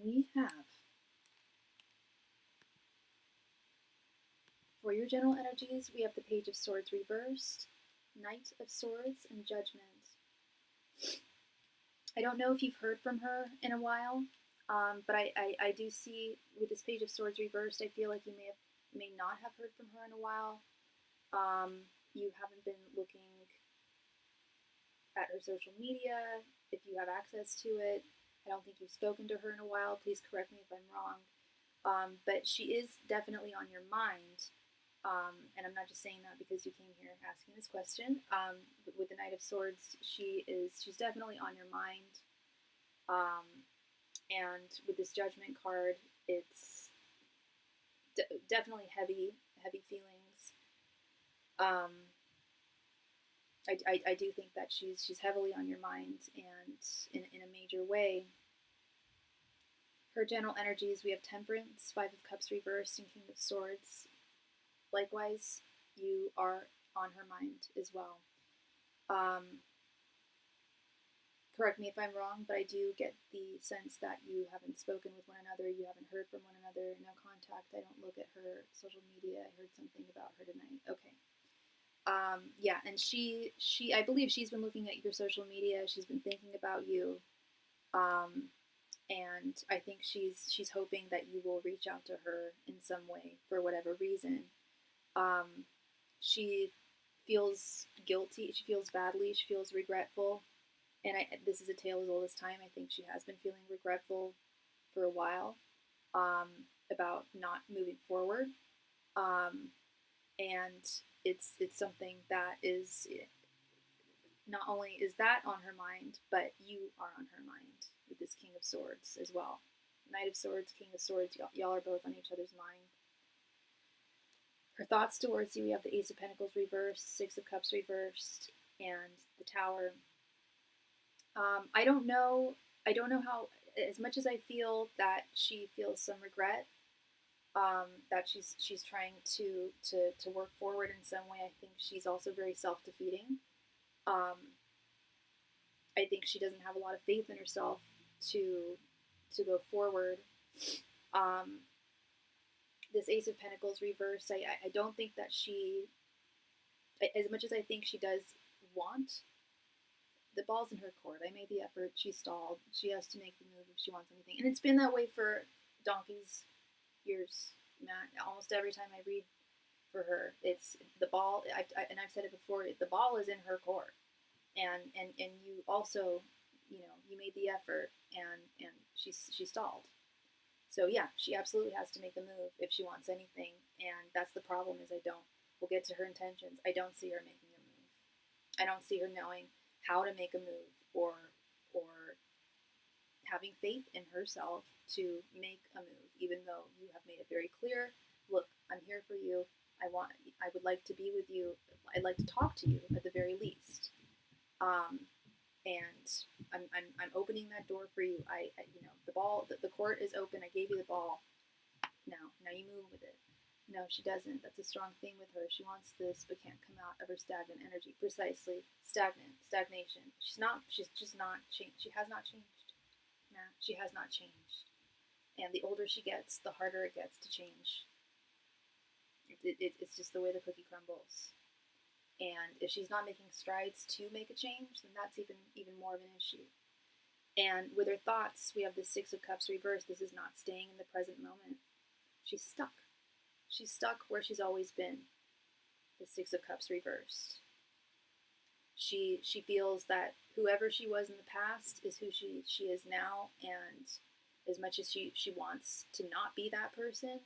S1: we have, for your general energies, we have the Page of Swords reversed, Knight of Swords, and Judgment. I don't know if you've heard from her in a while, but I do see with this Page of Swords reversed, I feel like you may not have heard from her in a while. You haven't been looking at her social media, if you have access to it. I don't think you've spoken to her in a while. Please correct me if I'm wrong. But she is definitely on your mind. And I'm not just saying that because you came here asking this question. With the Knight of Swords, she's definitely on your mind. And with this Judgment card, it's definitely heavy feelings. I do think that she's heavily on your mind, and in a major way. Her general energies, we have Temperance, Five of Cups reversed, and King of Swords. Likewise, you are on her mind as well. Correct me if I'm wrong, but I do get the sense that you haven't spoken with one another, you haven't heard from one another, no contact. I don't look at her social media. I heard something about her tonight. Okay. Yeah, and she I believe she's been looking at your social media. She's been thinking about you. And I think she's hoping that you will reach out to her in some way for whatever reason. She feels guilty. She feels badly. She feels regretful. And this is a tale as old as time. I think she has been feeling regretful for a while about not moving forward. And it's something that is, not only is that on her mind, but you are on her mind with this King of Swords as well. Knight of Swords, King of Swords, y'all are both on each other's mind. Her thoughts towards you, we have the Ace of Pentacles reversed, Six of Cups reversed, and the Tower. I don't know how, as much as I feel that she feels some regret, that she's trying to work forward in some way, I think she's also very self-defeating. I think she doesn't have a lot of faith in herself to go forward. This Ace of Pentacles reversed, I don't think that she, as much as I think she does want, the ball's in her court. I made the effort, she stalled, she has to make the move if she wants anything. And it's been that way for donkey's years, Matt. Almost every time I read for her, it's the ball, and I've said it before, the ball is in her court. And you also, you know, you made the effort, and she stalled. So yeah, she absolutely has to make the move if she wants anything, and that's the problem, is we'll get to her intentions, I don't see her making a move. I don't see her knowing how to make a move, or having faith in herself to make a move, even though you have made it very clear, look, I'm here for you, I would like to be with you, I'd like to talk to you at the very least. And I'm opening that door for you. You know, the ball, the court is open. I gave you the ball. Now you move with it. No, she doesn't. That's a strong thing with her. She wants this, but can't come out of her stagnant energy. Precisely, stagnation. She's just not changed. She has not changed. No, she has not changed. And the older she gets, the harder it gets to change. It's just the way the cookie crumbles. And if she's not making strides to make a change, then that's even more of an issue. And with her thoughts, we have the Six of Cups reversed. This is not staying in the present moment. She's stuck. She's stuck where she's always been. The Six of Cups reversed. She feels that whoever she was in the past is who she is now, and as much as she wants to not be that person,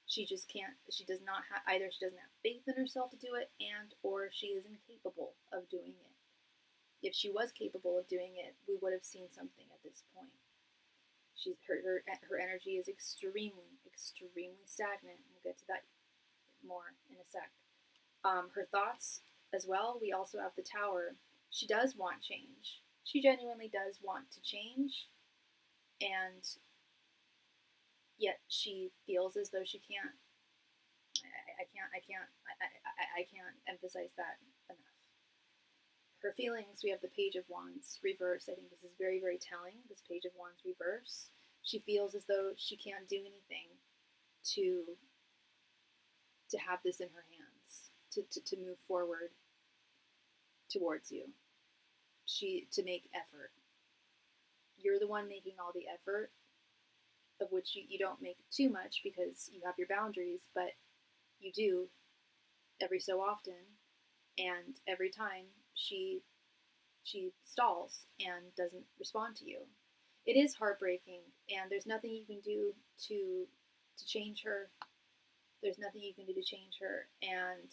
S1: she just can't. She does not have, either she doesn't have faith in herself to do it, and or she is incapable of doing it. If she was capable of doing it, we would have seen something at this point. Her energy is extremely stagnant. We'll get to that more in a sec. Her thoughts as well. We also have the Tower. She does want change. She genuinely does want to change, and yet she feels as though she can't. I can't emphasize that enough. Her feelings, we have the Page of Wands reverse. I think this is very, very telling, this Page of Wands reverse. She feels as though she can't do anything to have this in her hands, to move forward towards you, to make effort. You're the one making all the effort, of which you don't make too much because you have your boundaries, but you do every so often, and every time she stalls and doesn't respond to you. It is heartbreaking, and there's nothing you can do to change her. There's nothing you can do to change her, and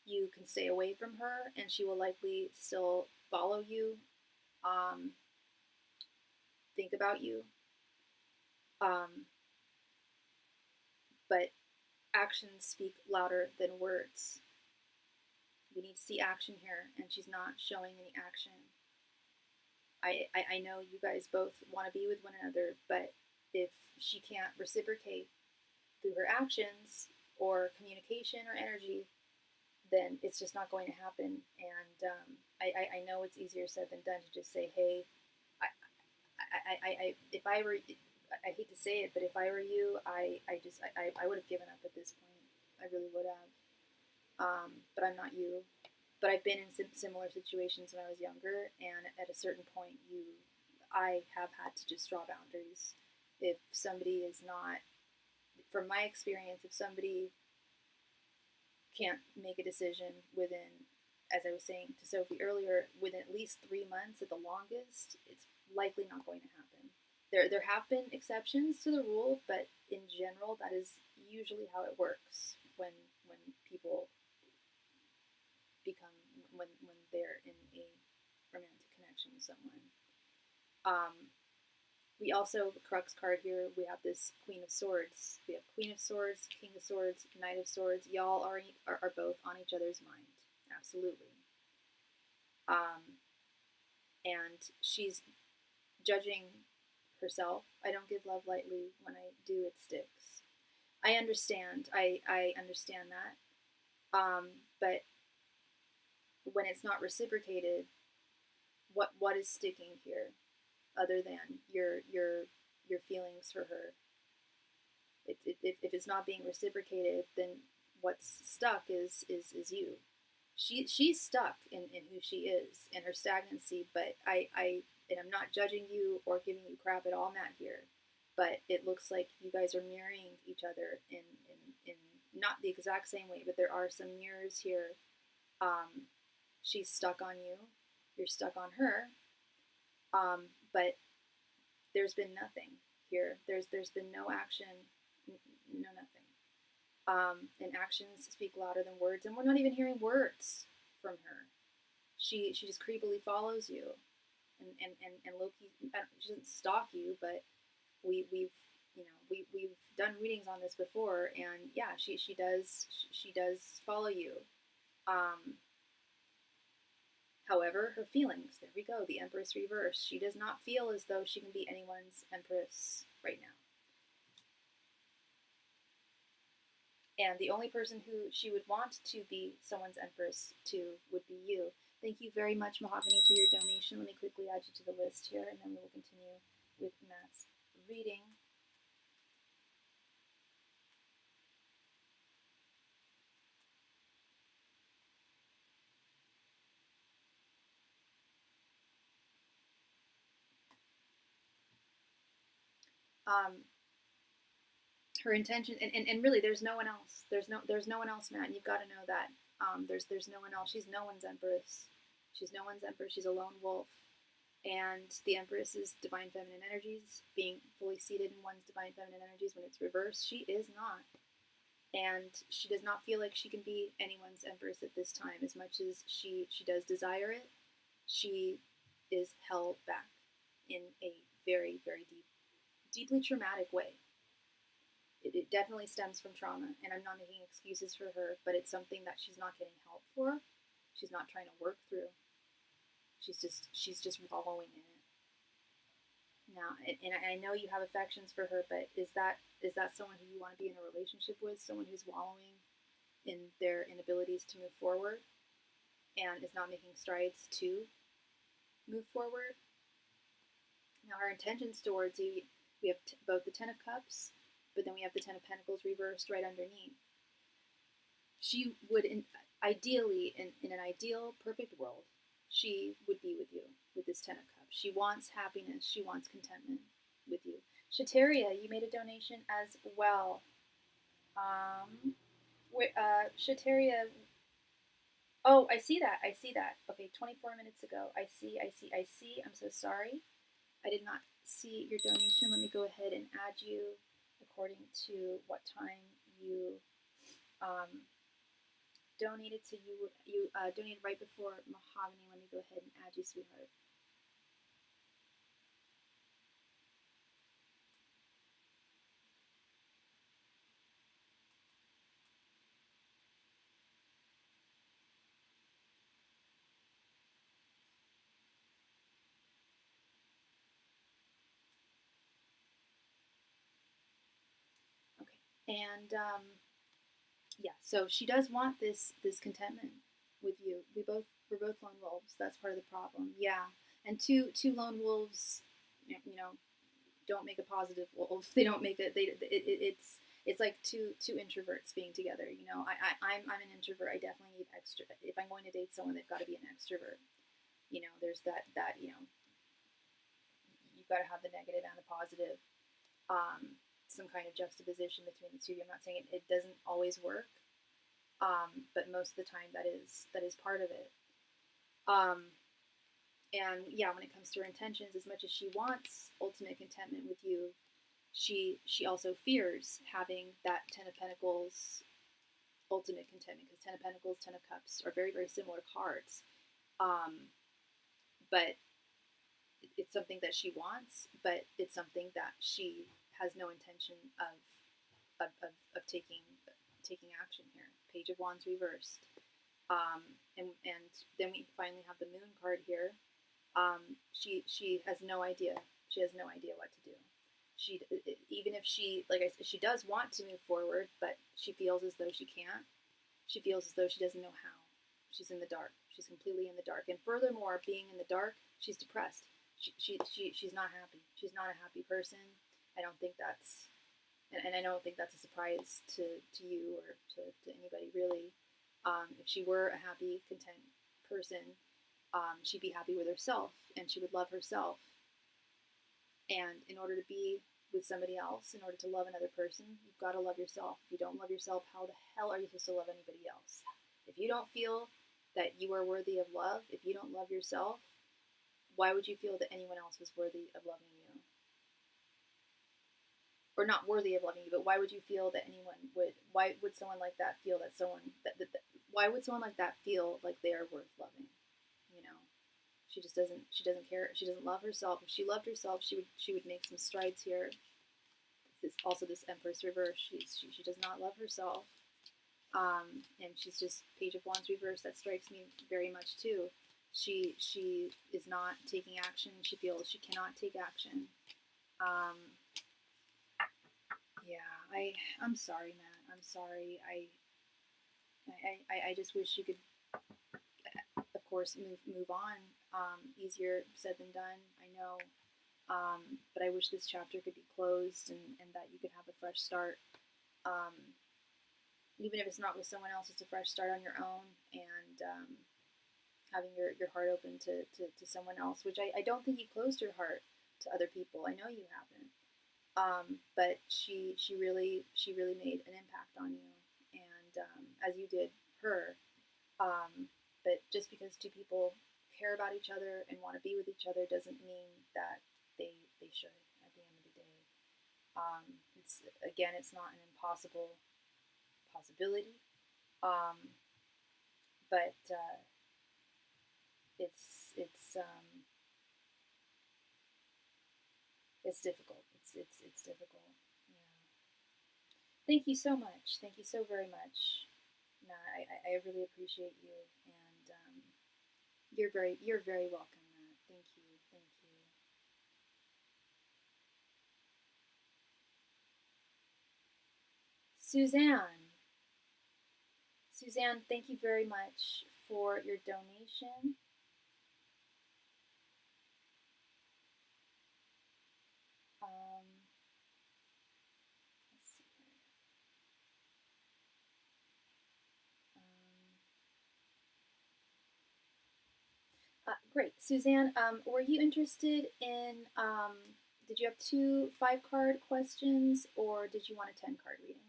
S1: you can stay away from her, and she will likely still follow you, think about you, but actions speak louder than words. We need to see action here, and she's not showing any action. I know you guys both want to be with one another, but if she can't reciprocate through her actions or communication or energy, then it's just not going to happen. And I know it's easier said than done to just say, hey, if I were, I hate to say it, but if I were you, I would have given up at this point. I really would have. But I'm not you. But I've been in similar situations when I was younger, and at a certain point, I have had to just draw boundaries. If somebody is not, from my experience, if somebody can't make a decision within, as I was saying to Sophie earlier, within at least 3 months at the longest, it's likely not going to happen. There have been exceptions to the rule, but in general, that is usually how it works when people become when they're in a romantic connection with someone. We also, the crux card here, we have this Queen of Swords. We have Queen of Swords, King of Swords, Knight of Swords. Y'all are both on each other's mind. Absolutely. And she's judging herself. I don't give love lightly. When I do, it sticks. I understand. I understand that. But when it's not reciprocated, what is sticking here, other than your feelings for her? If it's not being reciprocated, then what's stuck is you. She's stuck in who she is, in her stagnancy. But and I'm not judging you or giving you crap at all, Matt, here. But it looks like you guys are mirroring each other in not the exact same way, but there are some mirrors here. She's stuck on you. You're stuck on her. But there's been nothing here. There's been no action, no nothing. And actions speak louder than words, and we're not even hearing words from her. She just creepily follows you, and Loki. She doesn't stalk you, but we've done readings on this before, and yeah, she does follow you. However, her feelings, there we go, the Empress reverse. She does not feel as though she can be anyone's Empress right now. And the only person who she would want to be someone's Empress to would be you. Thank you very much, Mahogany, for your donation. Let me quickly add you to the list here, and then we will continue with Matt's reading. Her intention, and really, there's no one else. There's no one else, Matt. And you've got to know that. There's no one else. She's no one's Empress. She's no one's Empress. She's a lone wolf. And the Empress is divine feminine energies, being fully seated in one's divine feminine energies. When it's reversed, she is not. And she does not feel like she can be anyone's Empress at this time. As much as she does desire it, she is held back in a very, very deeply traumatic way. It definitely stems from trauma, and I'm not making excuses for her, but it's something that she's not getting help for. She's not trying to work through. She's just wallowing in it. Now, and I know you have affections for her, but is that someone who you want to be in a relationship with? Someone who's wallowing in their inabilities to move forward and is not making strides to move forward? Now, her intentions towards you, we have both the Ten of Cups, but then we have the Ten of Pentacles reversed right underneath. She would, ideally, in an ideal, perfect world, she would be with you with this Ten of Cups. She wants happiness. She wants contentment with you. Shateria, you made a donation as well. Shateria, oh, I see that. Okay, 24 minutes ago. I see. I'm so sorry. I did not see your donation. Let me go ahead and add you according to what time you donated. So you donated right before Mahogany. Let me go ahead and add you, sweetheart. Okay, and yeah, so she does want this contentment with you. We're both lone wolves. That's part of the problem. Yeah, and two lone wolves, don't make a positive wolf. They don't make it. It's like two introverts being together. I'm an introvert. I definitely need extra. If I'm going to date someone, they've got to be an extrovert. There's that you've got to have the negative and the positive. Some kind of juxtaposition between the two. I'm not saying it doesn't always work, but most of the time that is part of it. And yeah, when it comes to her intentions, as much as she wants ultimate contentment with you, she also fears having that Ten of Pentacles ultimate contentment, because Ten of Pentacles, Ten of Cups are very, very similar cards. But it's something that she wants, but it's something that she has no intention of taking action here. Page of Wands reversed. And then we finally have the Moon card here. She has no idea. She has no idea what to do. She, even if she, like I said, she does want to move forward, but she feels as though she can't. She feels as though she doesn't know how. She's in the dark. She's completely in the dark. And furthermore, being in the dark, she's depressed. She's not happy. She's not a happy person. I don't think that's, and I don't think that's a surprise to you or to anybody really. If she were a happy, content person, she'd be happy with herself and she would love herself. And in order to be with somebody else, in order to love another person, you've got to love yourself. If you don't love yourself, how the hell are you supposed to love anybody else? If you don't feel that you are worthy of love, if you don't love yourself, why would you feel that anyone else was worthy of loving you? Or not worthy of loving you, but why would you feel that anyone would? Why would someone like that feel that why would someone like that feel like they are worth loving? You know, she just doesn't. She doesn't care. She doesn't love herself. If she loved herself, she would make some strides here. This also this Empress reverse. She does not love herself, and she's just Page of Wands reverse. That strikes me very much too. She is not taking action. She feels she cannot take action. Yeah, I'm sorry, Matt. I'm sorry. I just wish you could, of course, move on. Easier said than done, I know. But I wish this chapter could be closed and that you could have a fresh start. Even if it's not with someone else, it's a fresh start on your own, and having your heart open to someone else, which I don't think you closed your heart to other people. I know you haven't. But she really made an impact on you, and as you did her. But just because two people care about each other and want to be with each other doesn't mean that they should. At the end of the day, it's not an impossible possibility, but it's difficult. It's difficult. Yeah. Thank you so much. Thank you so very much. No, I really appreciate you, and you're very welcome, Matt. Thank you. Thank you. Suzanne, thank you very much for your donation. Let's see here. Great, Suzanne. Were you interested in? Did you have 2 5-card questions, or did you want a 10-card reading?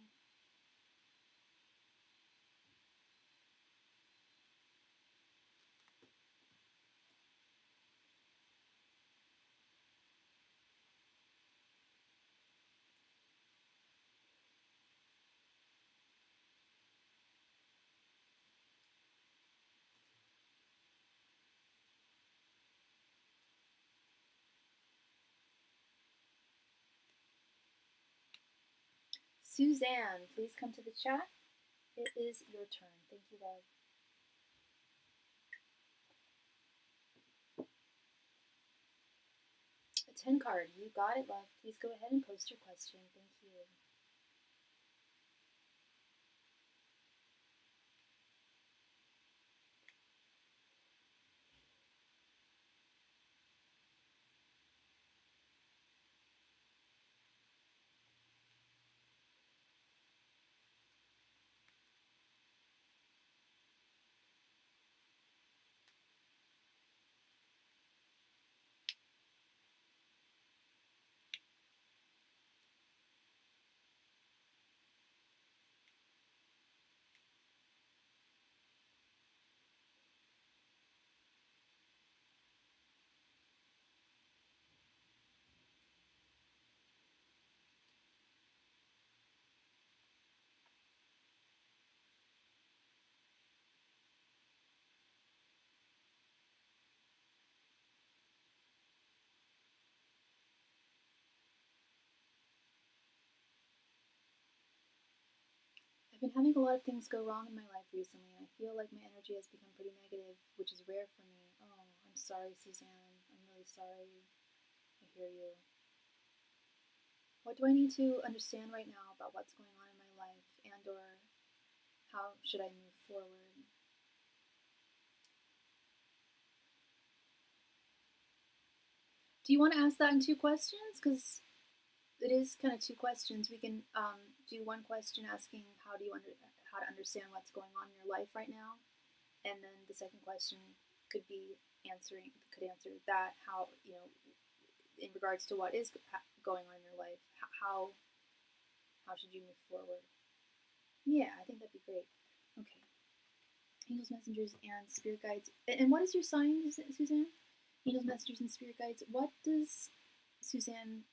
S1: Suzanne, please come to the chat. It is your turn. Thank you, love. A 10 card. You got it, love. Please go ahead and post your question. Thank you. been having a lot of things go wrong in my life recently, and I feel like my energy has become pretty negative, which is rare for me. Oh, I'm sorry, Suzanne. I'm really sorry. I hear you. What do I need to understand right now about what's going on in my life, and or how should I move forward? Do you want to ask that in 2 questions? Because it is kind of 2 questions. We can do one question asking how to understand what's going on in your life right now, and then the second question could answer that, how, in regards to what is going on in your life, how should you move forward? Yeah, I think that'd be great. Okay. Angels, messengers, and spirit guides. And what is your sign, Suzanne? Angels, messengers, and spirit guides. What does Suzanne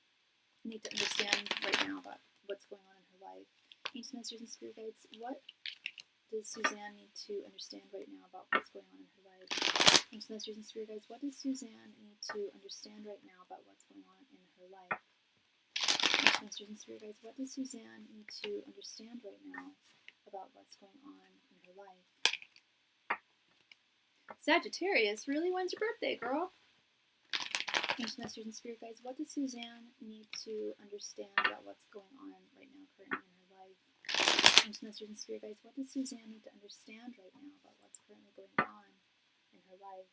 S1: need to understand right now about what's going on in her life? Angels, messengers, and spirit guides. What does Suzanne need to understand right now about what's going on in her life? Angels, messengers, and spirit guides. What does Suzanne need to understand right now about what's going on in her life? Angels, messengers, and spirit guides. What does Suzanne need to understand right now about what's going on in her life? Sagittarius, really? When's your birthday, girl? Angels, messengers, and spirit guides. What does Suzanne need to understand about what's going on right now, currently in her life? Angels, messengers, and spirit guides. What does Suzanne need to understand right now about what's currently going on in her life?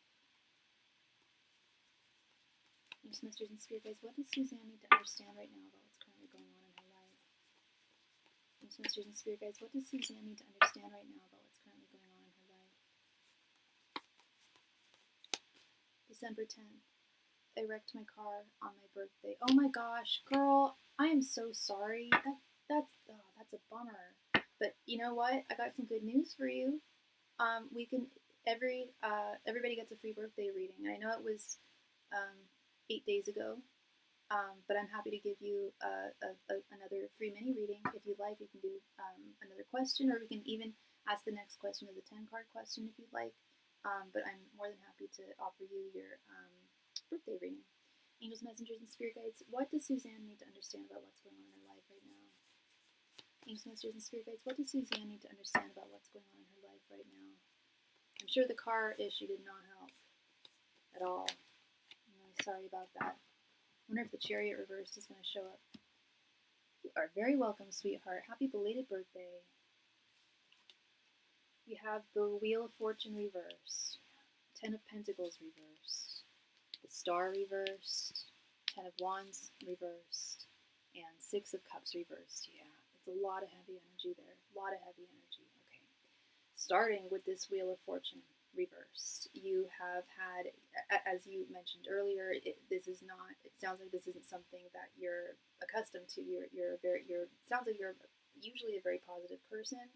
S1: Angels, messengers, and spirit guides. What does Suzanne need to understand right now about what's currently going on in her life? Angels, messengers, and spirit guides. What does Suzanne need to understand right now about what's currently going on in her life? December 10th. I wrecked my car on my birthday. Oh my gosh, girl, I am so sorry. That's a bummer. But you know what? I got some good news for you. We can everybody gets a free birthday reading. I know it was 8 days ago, but I'm happy to give you another free mini reading if you'd like. We can do another question, or we can even ask the next question as a 10-card question if you'd like. But I'm more than happy to offer you your birthday reading. Angels, messengers, and spirit guides. What does Suzanne need to understand about what's going on in her life right now? Angels, messengers, and spirit guides. What does Suzanne need to understand about what's going on in her life right now? I'm sure the car issue did not help at all. I'm really sorry about that. I wonder if the chariot reversed is going to show up. You are very welcome, sweetheart. Happy belated birthday. We have the Wheel of Fortune reversed, 10 of Pentacles reversed, the Star reversed, 10 of Wands reversed, and 6 of Cups reversed. Yeah, it's a lot of heavy energy there. A lot of heavy energy. Okay. Starting with this Wheel of Fortune reversed, you have had, as you mentioned earlier, it sounds like this isn't something that you're accustomed to. Sounds like you're usually a very positive person.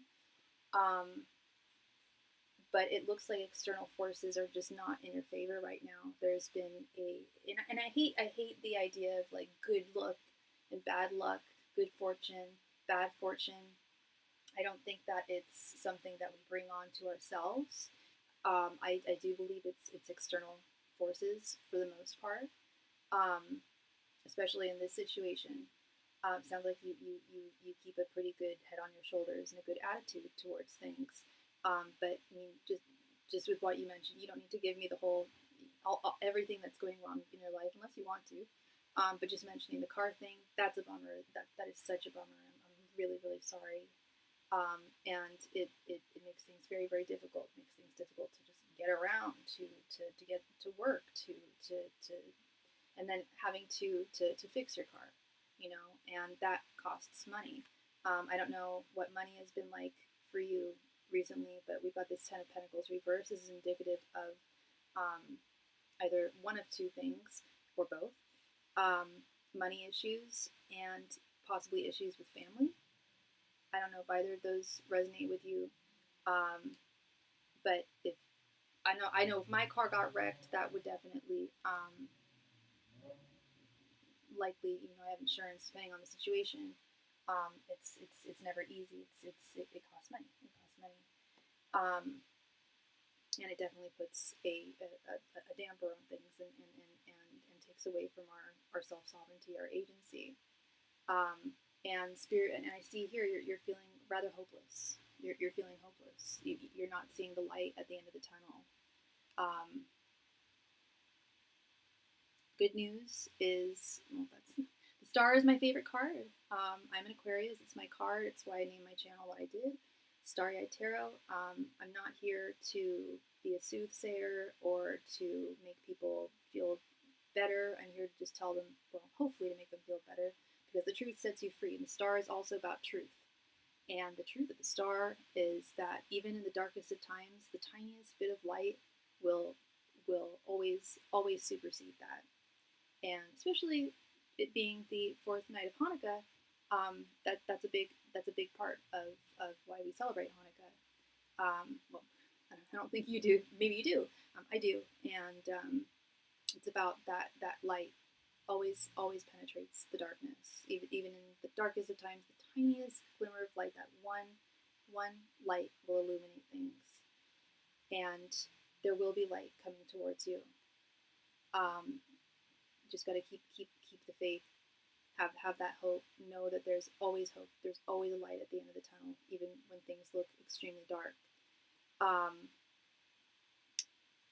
S1: But it looks like external forces are just not in your favor right now. There's been and I hate the idea of like good luck and bad luck, good fortune, bad fortune. I don't think that it's something that we bring on to ourselves. I do believe it's external forces for the most part, especially in this situation. Sounds like you keep a pretty good head on your shoulders and a good attitude towards things. But I mean, just with what you mentioned, you don't need to give me the whole everything that's going wrong in your life unless you want to. But just mentioning the car thing, that's a bummer. That is such a bummer. I'm really, really sorry. And it makes things very, very difficult. It makes things difficult to just get around, to get to work, to and then having to fix your car, and that costs money. I don't know what money has been like for you recently, but we've got this 10 of Pentacles reversed. This is indicative of either one of 2 things or both. Money issues and possibly issues with family. I don't know if either of those resonate with you, but if I know if my car got wrecked, that would definitely likely, even though I have insurance, depending on the situation, it's never easy. It costs money. It costs money, and it definitely puts a damper on things and takes away from our self sovereignty, our agency. And spirit, and I see here you're feeling rather hopeless. You're feeling hopeless. You're not seeing the light at the end of the tunnel. Good news is, well, the star is my favorite card. I'm an Aquarius. It's my card. It's why I named my channel what I did, Starry Tarot. I'm not here to be a soothsayer or to make people feel better. I'm here to just tell them, well, hopefully to make them feel better, because the truth sets you free. And the star is also about truth. And the truth of the star is that even in the darkest of times, the tiniest bit of light will always supersede that. And especially it being the fourth night of Hanukkah, that's a big part of why we celebrate Hanukkah. Well, I don't think you do. Maybe you do. I do, and it's about that light always penetrates the darkness, even in the darkest of times. The tiniest glimmer of light, that one light will illuminate things, and there will be light coming towards you. Just got to keep the faith, have that hope, know that there's always hope, there's always a light at the end of the tunnel, even when things look extremely dark.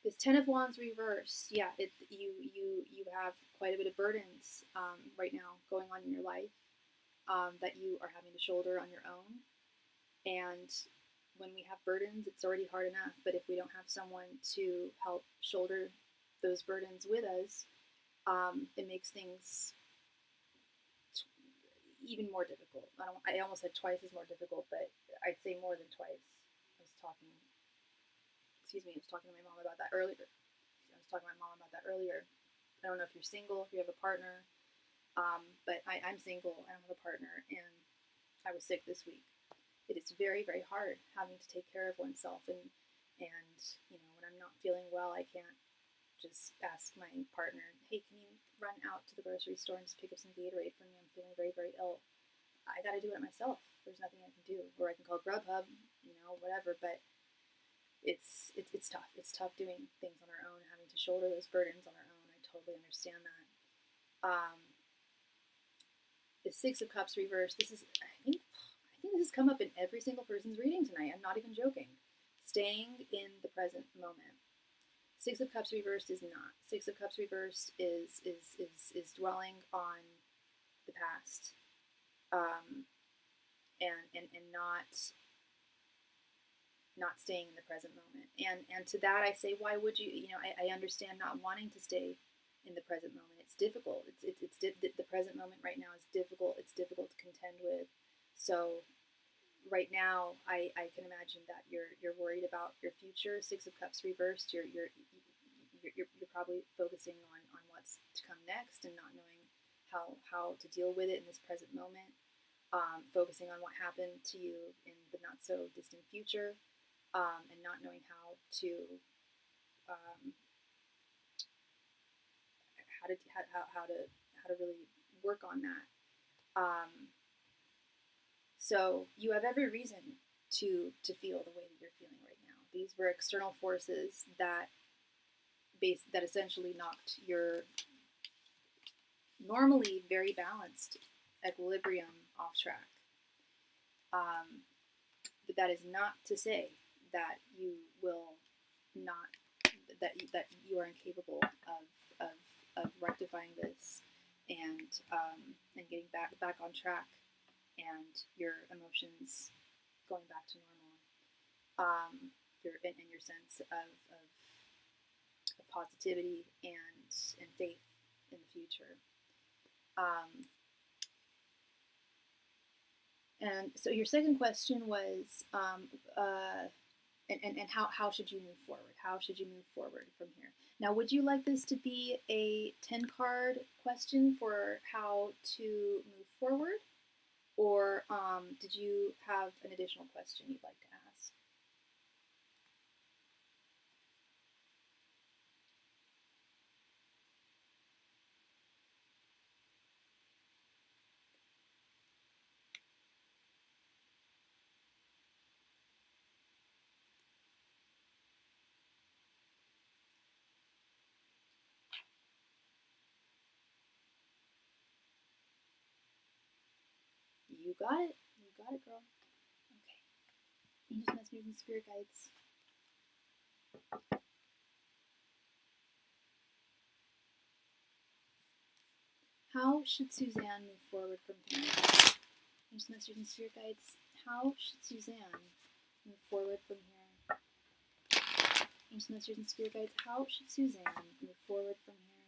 S1: This Ten of Wands reverse, yeah, you have quite a bit of burdens right now going on in your life that you are having to shoulder on your own. And when we have burdens, it's already hard enough, but if we don't have someone to help shoulder those burdens with us, it makes things even more difficult. I almost said twice as more difficult, but I'd say more than twice. I was talking to my mom about that earlier. I don't know if you're single, if you have a partner, but I'm single. I don't have a partner, and I was sick this week. It is very, very hard having to take care of oneself, and you know, when I'm not feeling well, I can't just ask my partner, hey, can you run out to the grocery store and just pick up some Gatorade for me? I'm feeling very, very ill. I got to do it myself. There's nothing I can do, or I can call Grubhub, you know, whatever. But it's tough. It's tough doing things on our own, having to shoulder those burdens on our own. I totally understand that. The Six of Cups reversed. I think this has come up in every single person's reading tonight. I'm not even joking. Staying in the present moment. Six of Cups reversed is not. Six of Cups reversed is dwelling on the past, and not staying in the present moment. And to that I say, why would you? You know, I understand not wanting to stay in the present moment. It's difficult. The present moment right now is difficult. It's difficult to contend with. So right now, I can imagine that you're worried about your future. Six of Cups reversed. You're probably focusing on what's to come next and not knowing how to deal with it in this present moment. Focusing on what happened to you in the not so distant future, and not knowing how to really work on that. So you have every reason to feel the way that you're feeling right now. These were external forces that essentially knocked your normally very balanced equilibrium off track. But that is not to say that you will not, that you are incapable of rectifying this and getting back on track, and your emotions going back to normal. Your sense of positivity and faith in the future. And so your second question was, and how should you move forward? How should you move forward from here? Now, would you like this to be a 10-card question for how to move forward? Or did you have an additional question you'd like to ask? You got it. You got it, girl. Angels, messengers, and spirit guides. How should Suzanne move forward from here? Angels, messengers, and spirit guides. How should Suzanne move forward from here? Angels, messengers, and spirit guides. How should Suzanne move forward from here?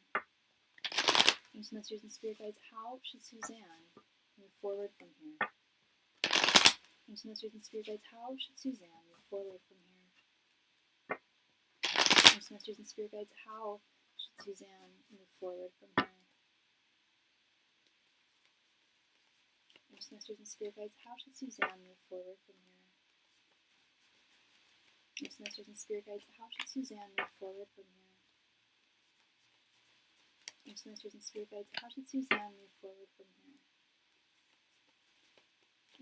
S1: Angels, messengers, and spirit guides. How should Suzanne move forward from here? Angels, messengers, and spirit guides. How should Suzanne move forward from here? Angels, messengers, and spirit guides. How should Suzanne move forward from here? Angels, messengers, and spirit guides. How should Suzanne move forward from here?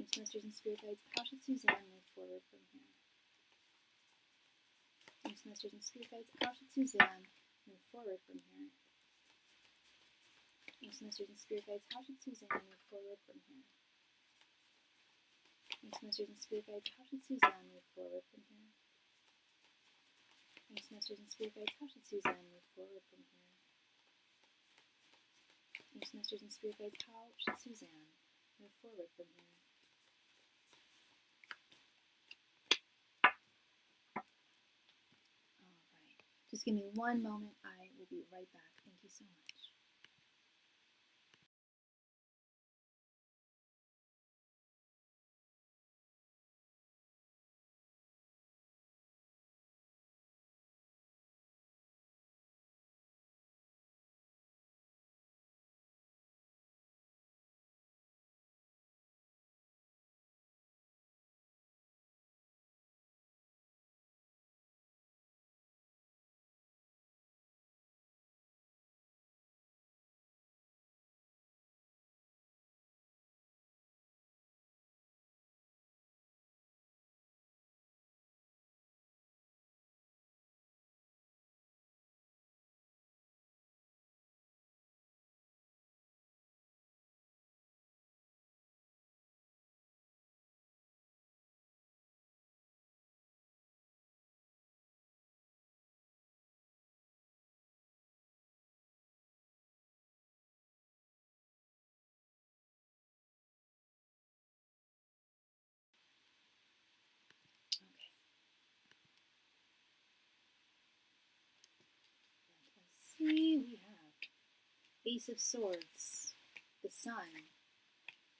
S1: Angels, messengers, and spirit guides. How should Suzanne move forward from here? Angels, messengers, and spirit guides. How should Suzanne move forward from here? Angels, messengers, and spirit guides. How should Suzanne move forward from here? Angels, messengers, and spirit guides. How should Suzanne move forward from here? Angels, messengers, and spirit guides. How should Suzanne move forward from here? Angels, messengers, and spirit guides. How should Suzanne move forward from here? Angels, messengers, and spirit guides. How should Suzanne move forward from here? Angels, messengers, and spirit guides. How should Suzanne move forward from here? Alright, just give me one moment. I will be right back. Thank you so much. Okay. Let's see. We have Ace of Swords, the Sun,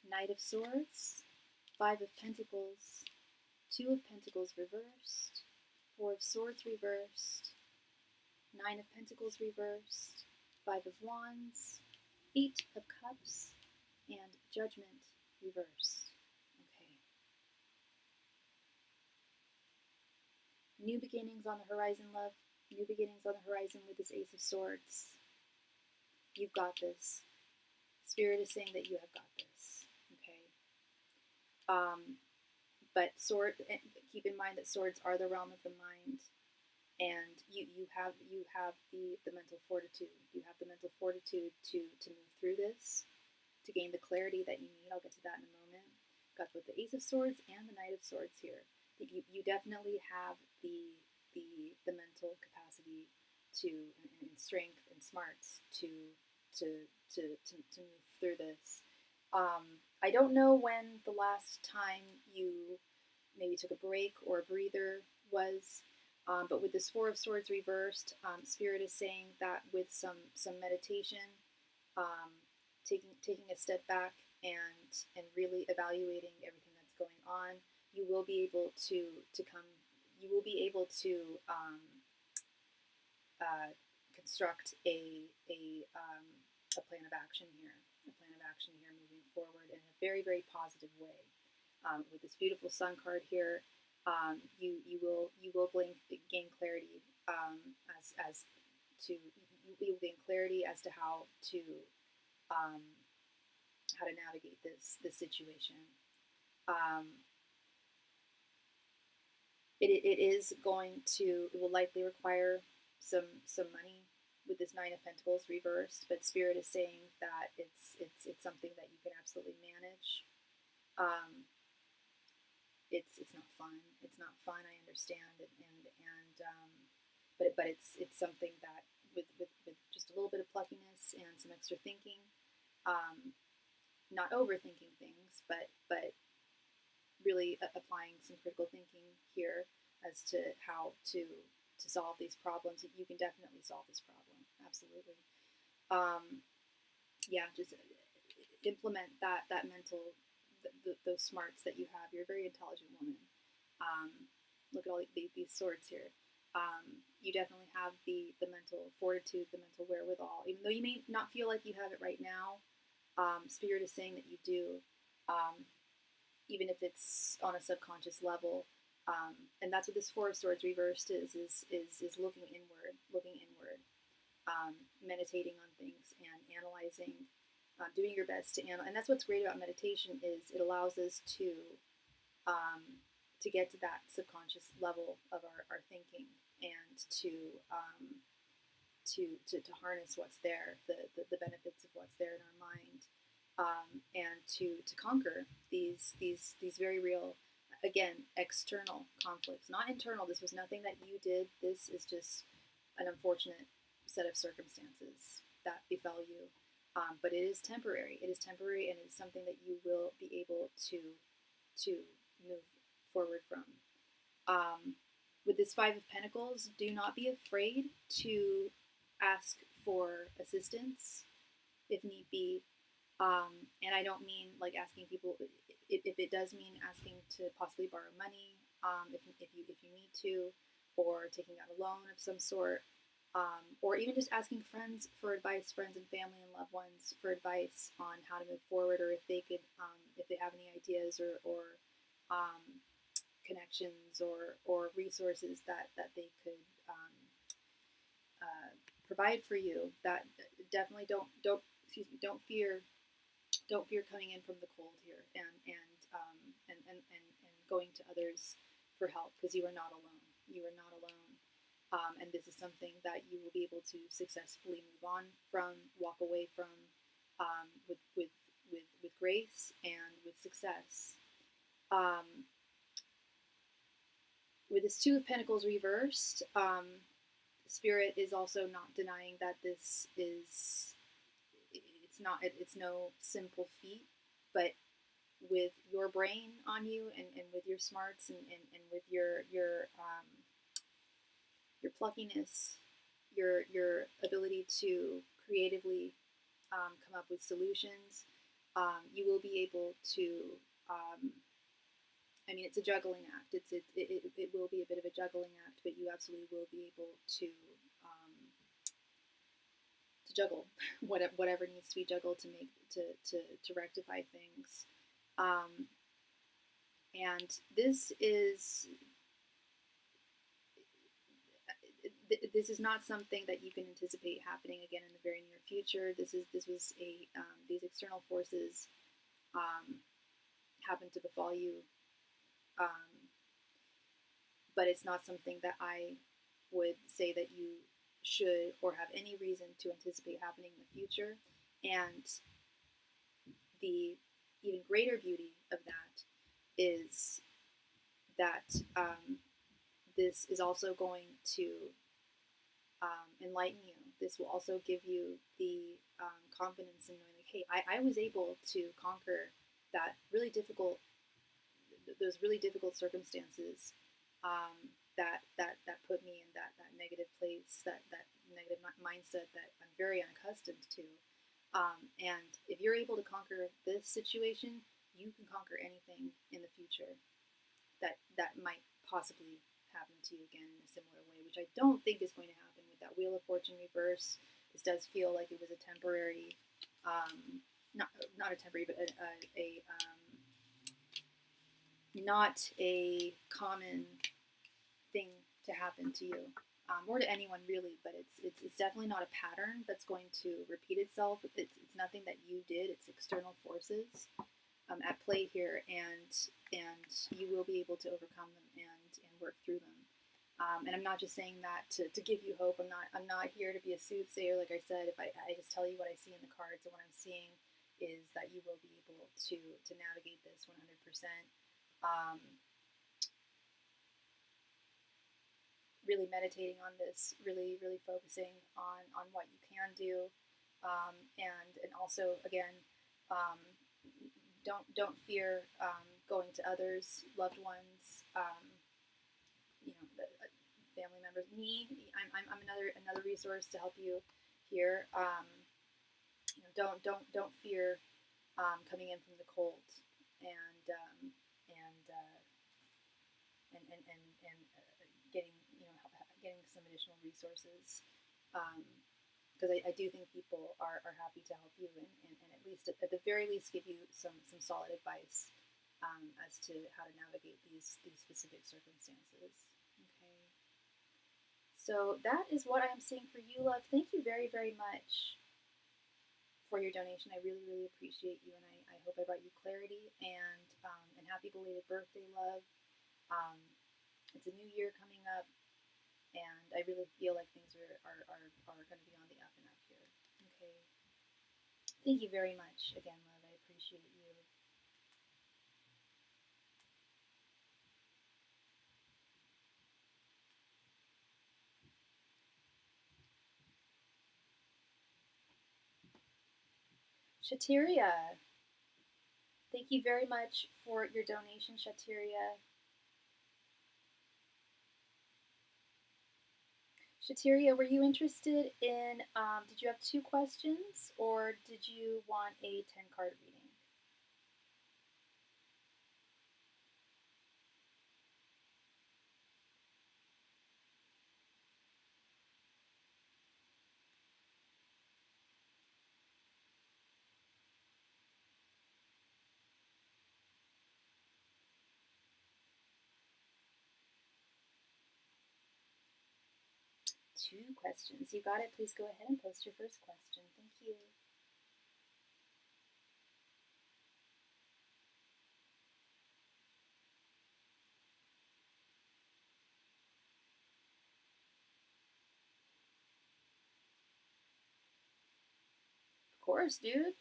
S1: Knight of Swords, Five of Pentacles, Two of Pentacles reversed, Four of Swords reversed, Nine of Pentacles reversed, Five of Wands, Eight of Cups, and Judgment reversed. Okay. New beginnings on the horizon, love. New beginnings on the horizon with this Ace of Swords. You've got this. Spirit is saying that you have got this. Okay. But keep in mind that swords are the realm of the mind, and you have the mental fortitude. You have the mental fortitude to move through this, to gain the clarity that you need. I'll get to that in a moment. Got both the Ace of Swords and the Knight of Swords here. You definitely have the mental capacity to, and strength and smarts to move through this. I don't know when the last time you maybe took a break or a breather was, but with this Four of Swords reversed, Spirit is saying that with some meditation, taking a step back and really evaluating everything that's going on, you will be able to construct a plan of action here. Moving forward in a very, very positive way. With this beautiful Sun card here, you will gain clarity you'll gain clarity as to how to navigate this situation. It will likely require some money with this Nine of Pentacles reversed, but Spirit is saying that it's something that you can absolutely manage. it's not fun. It's not fun. I understand, but it's something that with just a little bit of pluckiness and some extra thinking, not overthinking things, but really applying some critical thinking here as to how to solve these problems. You can definitely solve this problem. Absolutely. Yeah, just implement that mental, those smarts that you have. You're a very intelligent woman. Look at all these swords here. You definitely have the mental fortitude, the mental wherewithal, even though you may not feel like you have it right now. Spirit is saying that you do, even if it's on a subconscious level. And that's what this Four of Swords reversed is looking inward, meditating on things and analyzing, doing your best to analyze. And that's what's great about meditation is it allows us to get to that subconscious level of our thinking and to harness what's there, the benefits of what's there in our mind, and to conquer these very real, again, external conflicts, not internal. This was nothing that you did. This is just an unfortunate set of circumstances that befell you. But it is temporary. It is temporary, and it is something that you will be able to move forward from. With this Five of Pentacles, do not be afraid to ask for assistance if need be. And I don't mean like asking people. If it does mean asking to possibly borrow money, if you need to, or taking out a loan of some sort. Or even just asking friends for advice, friends and family and loved ones for advice on how to move forward, or if they could, if they have any ideas or connections or resources that they could provide for you. That definitely don't fear coming in from the cold here and going to others for help, because you are not alone. You are not alone. And this is something that you will be able to successfully move on from, walk away from, with grace and with success. With this Two of Pentacles reversed, Spirit is also not denying that this is, it's no simple feat, but with your brain on you and with your smarts and with your pluckiness, your ability to creatively come up with solutions, you will be able to. I mean, it's a juggling act. It will be a bit of a juggling act, but you absolutely will be able to juggle whatever needs to be juggled to rectify things. And this is not something that you can anticipate happening again in the very near future. This was these external forces happened to befall you, but it's not something that I would say that you should or have any reason to anticipate happening in the future. And the even greater beauty of that is that this is also going to enlighten you. This will also give you the confidence in knowing, like, hey, I was able to conquer that really difficult, those really difficult circumstances that put me in that negative place, that negative mindset that I'm very unaccustomed to. And if you're able to conquer this situation, you can conquer anything in the future that might possibly happen to you again in a similar way, which I don't think is going to happen with that Wheel of Fortune reverse. This does feel like it was a temporary, not a temporary, but not a common thing to happen to you, or to anyone really. But it's definitely not a pattern that's going to repeat itself. It's nothing that you did. It's external forces at play here, and you will be able to overcome them and work through them. And I'm not just saying that to give you hope. I'm not here to be a soothsayer. Like I said, if I just tell you what I see in the cards, and what I'm seeing is that you will be able to navigate this 100%. really meditating on this, really focusing on what you can do, and also again, don't fear going to others, loved ones, family members. I'm another resource to help you here. Don't fear coming in from the cold, and getting some additional resources, because I do think people are happy to help you, and at least at the very least give you some solid advice as to how to navigate these specific circumstances. Okay. So that is what I'm seeing for you, love. Thank you very much for your donation. I really appreciate you, and I hope I brought you clarity, and happy belated birthday, love. It's a new year coming up, and I really feel like things are going to be on the up and up here. Okay. Thank you very much again, love. I appreciate you. Shateria, thank you very much for your donation, Shateria. Shateria, were you interested in, did you have 2 questions, or did you want a 10-card reading? Two questions. You got it. Please go ahead and post your first question. Thank you. Of course, dude.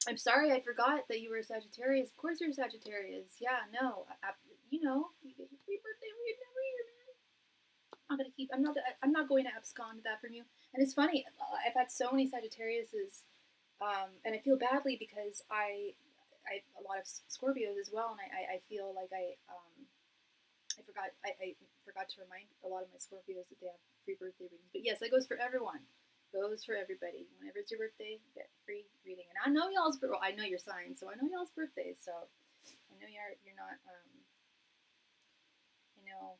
S1: I'm sorry, I forgot that you were a Sagittarius. Of course you're a Sagittarius. Yeah, no. You know, you get your free birthday reading every year, man. I'm not going to abscond that from you. And it's funny, I've had so many Sagittariuses, and I feel badly because I a lot of Scorpios as well, and I feel like I forgot to remind a lot of my Scorpios that they have free birthday readings. But yes, that goes for everyone. Goes for everybody. Whenever it's your birthday, get free reading. And I know y'all's well, I know your sign, so I know y'all's birthdays. So I know you're not. I know.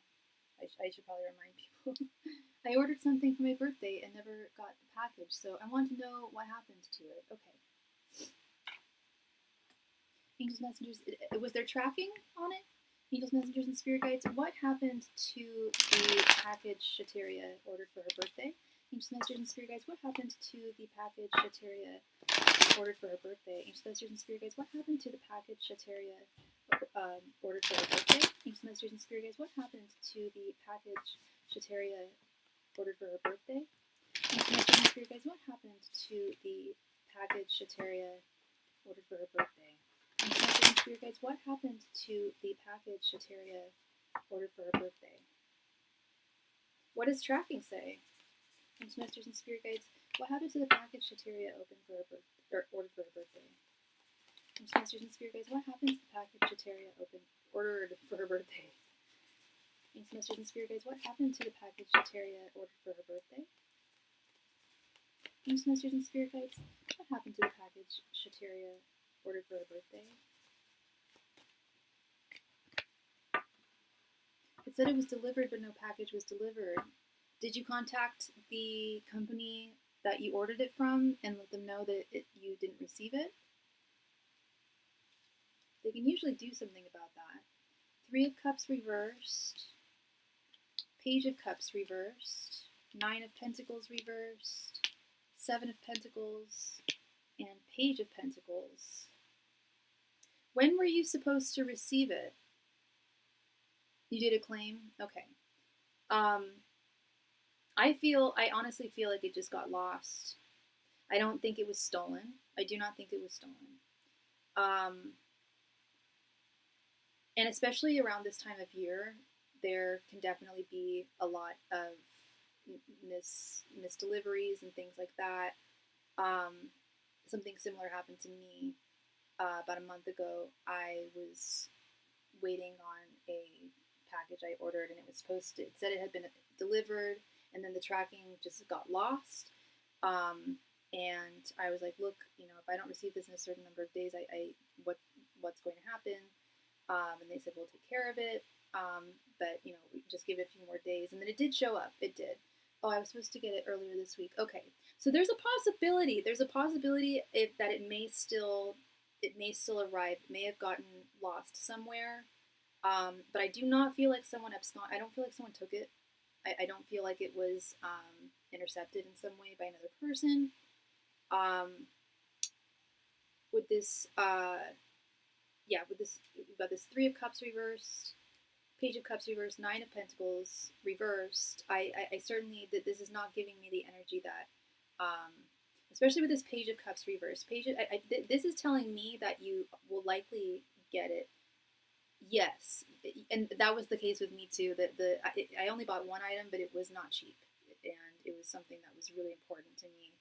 S1: I should probably remind people. I ordered something for my birthday and never got the package, so I want to know what happened to it. Okay. Angels, messengers. Was there tracking on it? Angels, messengers, and spirit guides. What happened to the package Shateria ordered for her birthday? Angels, messengers, and spirit guides. What happened to the package Shateria ordered for her birthday? Angels, messengers, and spirit guides. What happened to the package Shateria ordered for her birthday? Angels, messengers, and spirit guides. What happened to the package Shateria ordered for her birthday? Angels, messengers, and spirit guides. What happened to the package Shateria ordered for her birthday? Angels, messengers, and spirit guides. What happened to the package Shateria ordered for her birthday? What does tracking say? Angels, messengers, and spirit guides. What happened to the package Shateria ordered for her birthday? Angels, messengers, and spirit guides. What happened to the package Shateria ordered for her birthday? Angels, messengers, and spirit guides. What happened to the package Shateria ordered for her birthday? Angels, messengers, and spirit guides. What happened to the package Shateria ordered for her birthday? It said it was delivered, but no package was delivered. Did you contact the company that you ordered it from and let them know that you didn't receive it? They can usually do something about that. 3 of Cups reversed, Page of Cups reversed, 9 of Pentacles reversed, 7 of Pentacles, and Page of Pentacles. When were you supposed to receive it? You did a claim? Okay. I honestly feel like it just got lost. I don't think it was stolen. I do not think it was stolen. And especially around this time of year, there can definitely be a lot of misdeliveries and things like that. Something similar happened to me about a month ago. I was waiting on a package I ordered, and it was supposed to, it said it had been delivered, and then the tracking just got lost. And I was like, look, you know, if I don't receive this in a certain number of days, what's going to happen? And they said, we'll take care of it. But, you know, we just give it a few more days. And then it did show up. It did. Oh, I was supposed to get it earlier this week. Okay. So there's a possibility. There's a possibility that it may still arrive. It may have gotten lost somewhere. But I do not feel like someone I don't feel like someone took it. I don't feel like it was intercepted in some way by another person. With this, with this, we've got this Three of Cups reversed, Page of Cups reversed, Nine of Pentacles reversed. I certainly, that this is not giving me the energy that, especially with this Page of Cups reversed. This is telling me that you will likely get it. Yes, and that was the case with me too. I only bought one item, but it was not cheap, and it was something that was really important to me,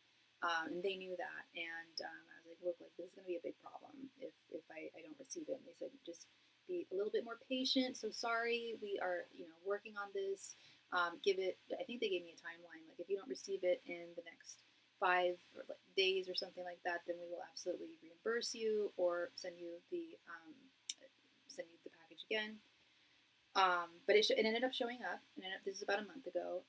S1: and they knew that. And I was like, look, like this is going to be a big problem if I don't receive it. And they said, just be a little bit more patient. So sorry, we are working on this. Give it. I think they gave me a timeline. Like if you don't receive it in the next 5 days or something like that, then we will absolutely reimburse you or send you the package again. But it ended up showing up, and this is about a month ago.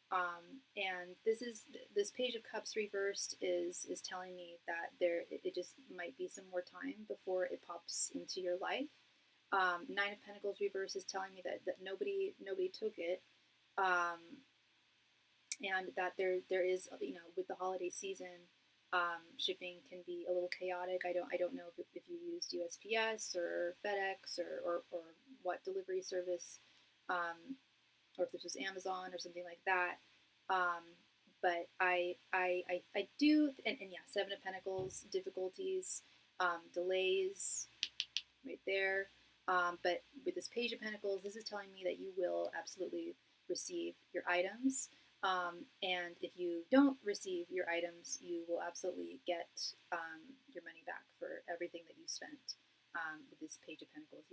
S1: And this Page of Cups reversed is telling me that it just might be some more time before it pops into your life. Nine of Pentacles reversed is telling me that nobody took it, and that there is, with the holiday season, shipping can be a little chaotic. I don't know if you used USPS or FedEx or what delivery service, or if this was Amazon or something like that. But I do, and yeah, Seven of Pentacles, difficulties, delays, right there. But with this Page of Pentacles, this is telling me that you will absolutely receive your items. And if you don't receive your items, you will absolutely get your money back for everything that you spent. With this Page of Pentacles,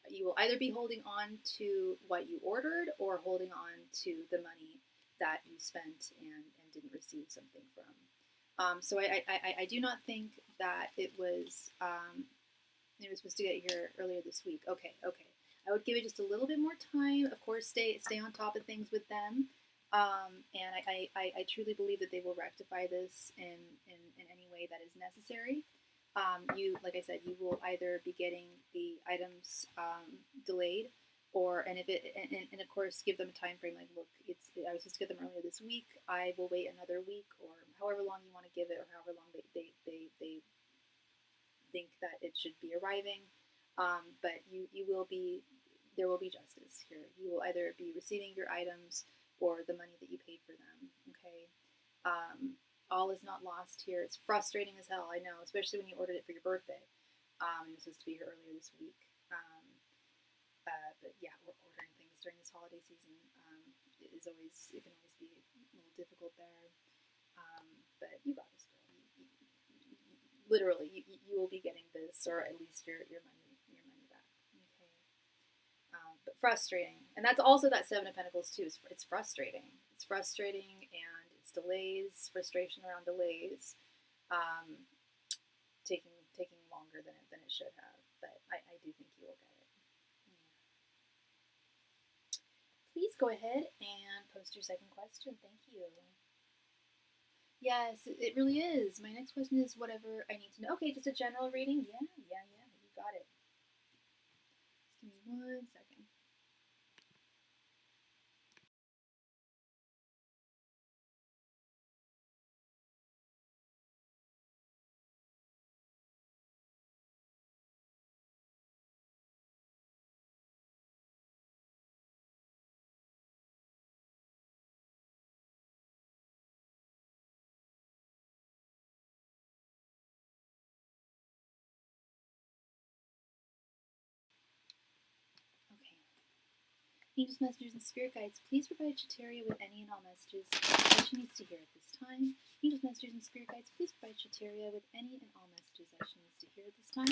S1: you will either be holding on to what you ordered or holding on to the money that you spent and didn't receive something from. So I do not think that it was supposed to get here earlier this week. Okay. I would give it just a little bit more time. Of course, stay on top of things with them. And I truly believe that they will rectify this in any way that is necessary. Like I said, you will either be getting the items delayed, and of course give them a time frame. Like, look, I was supposed to get them earlier this week. I will wait another week, or however long you want to give it, or however long they think that it should be arriving. But there will be justice here. You will either be receiving your items or the money that you paid for them. Okay. All is not lost here. It's frustrating as hell, I know, especially when you ordered it for your birthday. It was supposed to be here earlier this week. But yeah, we're ordering things during this holiday season. It can always be a little difficult there. But you got this, girl. Literally, you will be getting this, or at least your money back. Okay. But frustrating, and that's also that Seven of Pentacles too. It's frustrating. It's frustrating, and it's delays, frustration around delays, taking longer than it should have. But I do think you will get it. Yeah. Please go ahead and post your second question. Thank you. Yes, it really is. My next question is whatever I need to know. Okay, just a general reading. Yeah. You got it. Just give me 1 second. Okay, Angels, messengers, and spirit guides, please provide Chateria with any and all messages that she needs to hear at this time. Angels, messengers, and spirit guides, please provide Chateria with any and all messages that she needs to hear at this time.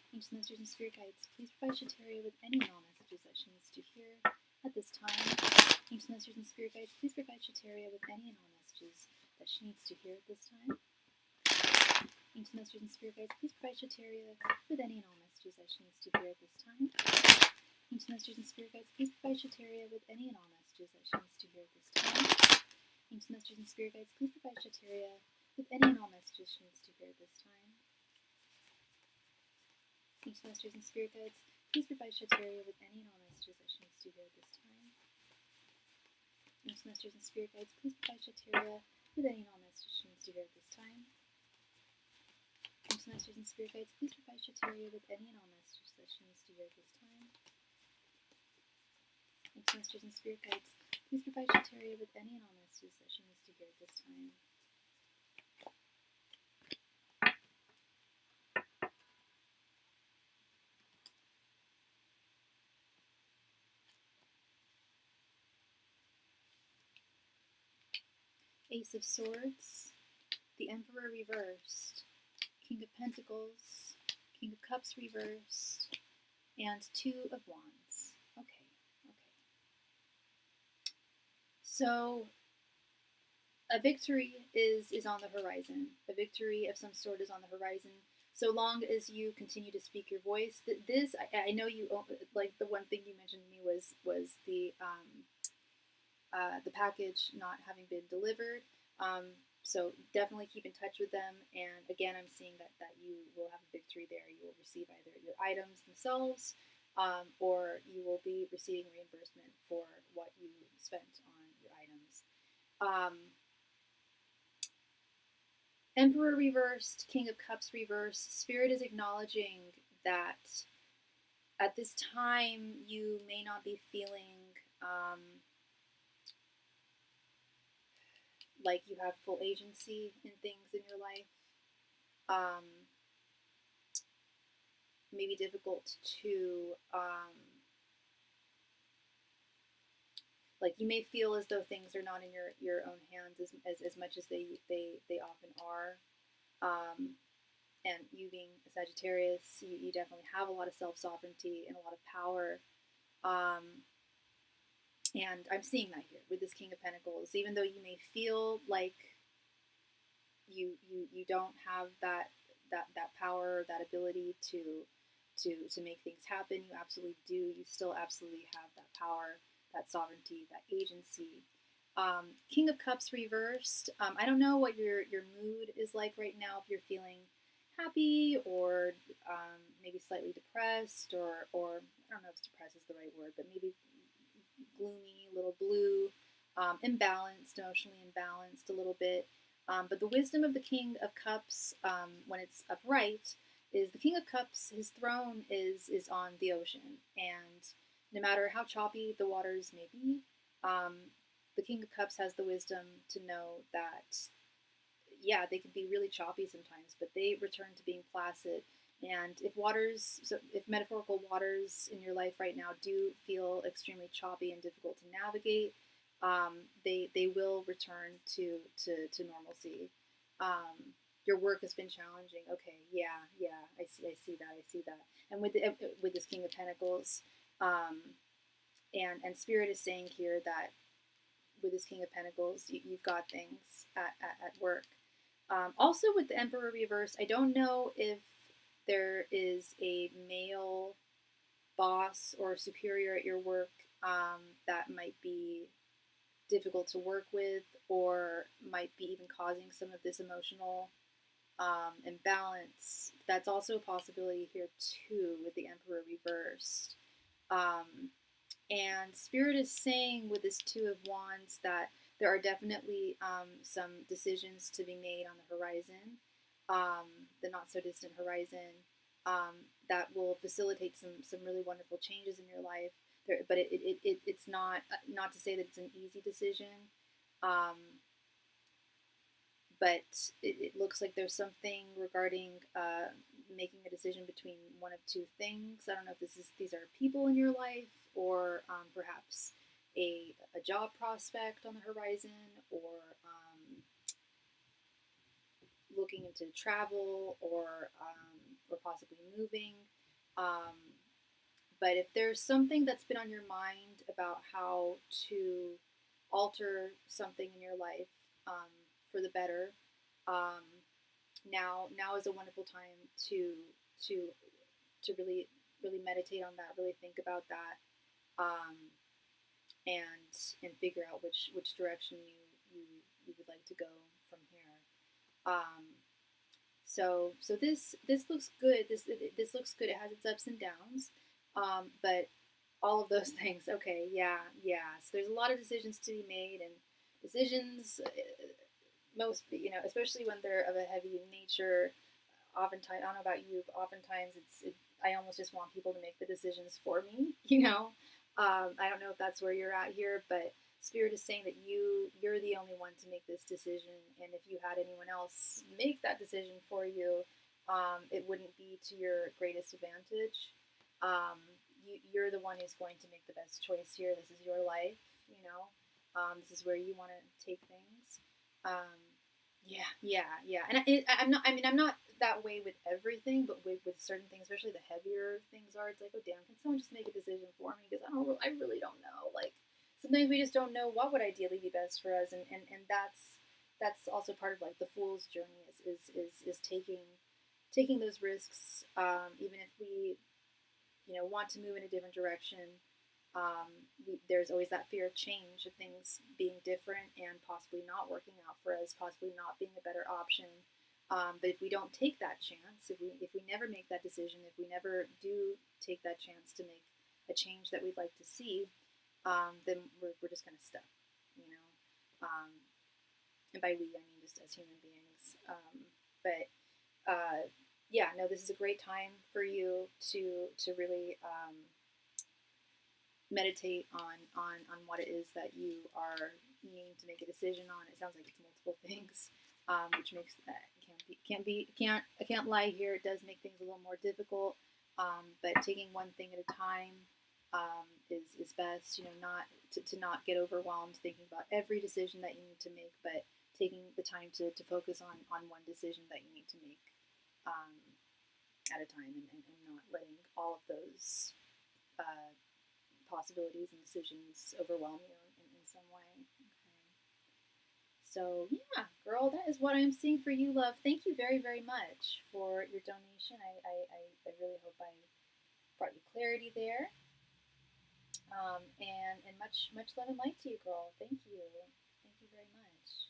S1: Angels, messengers, and spirit guides, please provide Chateria with any and all messages that she needs to hear at this time. Angels, messengers, and spirit guides, please provide Chateria with any and all messages that she needs to hear at this time. Angels, messengers, and spirit guides, please provide Chateria with any and all messages that she needs to hear at this time. Angels, messengers, and spirit guides, please provide Chateria with any and all messages that she needs to hear at this time. Angels, messengers, and spirit guides, please provide Chateria with any and all messages she needs to hear at this time. Angels, messengers, and spirit guides, please provide Chateria with any and all messages that she needs to hear at this time. Angels, messengers, and spirit guides, please provide Chateria with any and all messages she needs to hear at this time. Angels, messengers, and spirit guides, please provide Chateria with any and all messages that she needs to hear at this time. Angels, messengers, and spirit guides, please provide Chateria with any and all messages that she needs to hear at this time. Ace of Swords, the Emperor reversed, King of Pentacles, King of Cups reversed, and Two of Wands. Okay. So, a victory is on the horizon. A victory of some sort is on the horizon. So long as you continue to speak your voice. This, I know you, like, the one thing you mentioned to me was the package not having been delivered. So definitely keep in touch with them. And again, I'm seeing that you will have a victory there. You will receive either your items themselves, or you will be receiving reimbursement for what you spent on your items. Emperor reversed, King of Cups reversed. Spirit is acknowledging that at this time you may not be feeling like you have full agency in things in your life. Maybe difficult to, like, you may feel as though things are not in your own hands as much as they often are. And you being a Sagittarius, you definitely have a lot of self-sovereignty and a lot of power. And I'm seeing that here with this King of Pentacles. Even though you may feel like you don't have that power, that ability to make things happen, you absolutely do. You still absolutely have that power, that sovereignty, that agency. King of Cups reversed. I don't know what your mood is like right now. If you're feeling happy or maybe slightly depressed, or I don't know if depressed is the right word, but maybe gloomy, a little blue, imbalanced, emotionally imbalanced a little bit. But the wisdom of the King of Cups, when it's upright, is the King of Cups, his throne is on the ocean. And no matter how choppy the waters may be, the King of Cups has the wisdom to know that, yeah, they can be really choppy sometimes, but they return to being placid. And if metaphorical waters in your life right now do feel extremely choppy and difficult to navigate, they will return to normalcy. Your work has been challenging. Okay, yeah, I see that. And with this King of Pentacles, and Spirit is saying here that with this King of Pentacles, you've got things at work. Also with the Emperor reversed, I don't know if there is a male boss or superior at your work that might be difficult to work with, or might be even causing some of this emotional imbalance. That's also a possibility here too with the Emperor reversed. And Spirit is saying with this Two of Wands that there are definitely some decisions to be made on the horizon, the not so distant horizon, that will facilitate some really wonderful changes in your life. But it's not to say that it's an easy decision, but it looks like there's something regarding making a decision between one of two things. I don't know if these are people in your life, or perhaps a job prospect on the horizon, or looking into travel, or possibly moving. But if there's something that's been on your mind about how to alter something in your life for the better, now is a wonderful time to really meditate on that, really think about that, um, and figure out which direction you would like to go from here. So this looks good. This looks good. It has its ups and downs, but all of those things. Okay, yeah. So there's a lot of decisions to be made, and decisions, most, especially when they're of a heavy nature. Oftentimes, I don't know about you, but oftentimes I almost just want people to make the decisions for me. I don't know if that's where you're at here, but Spirit is saying that you're the only one to make this decision, and if you had anyone else make that decision for you, it wouldn't be to your greatest advantage. You're the one who's going to make the best choice here. This is your life, this is where you want to take things. Yeah. And I'm not that way with everything, but with certain things, especially the heavier things are, it's like, oh damn, can someone just make a decision for me? Because I really don't know. Like, sometimes we just don't know what would ideally be best for us, and that's also part of like the fool's journey is taking those risks, even if we want to move in a different direction. There's always that fear of change, of things being different and possibly not working out for us, possibly not being a better option. But if we don't take that chance, if we never make that decision, if we never do take that chance to make a change that we'd like to see, then we're just kind of stuck, and by we, I mean just as human beings. Yeah, no, this is a great time for you to really meditate on what it is that you are needing to make a decision on. It sounds like it's multiple things, which makes that I can't lie here. It does make things a little more difficult, but taking one thing at a time is best. Not to not get overwhelmed thinking about every decision that you need to make, but taking the time to focus on one decision that you need to make at a time, and not letting all of those possibilities and decisions overwhelm you in some way. Okay. So yeah, girl, that is what I'm seeing for you, love. Thank you very, very much for your donation. I really hope I brought you clarity there. And much love and light to you, girl. Thank you. Thank you very much.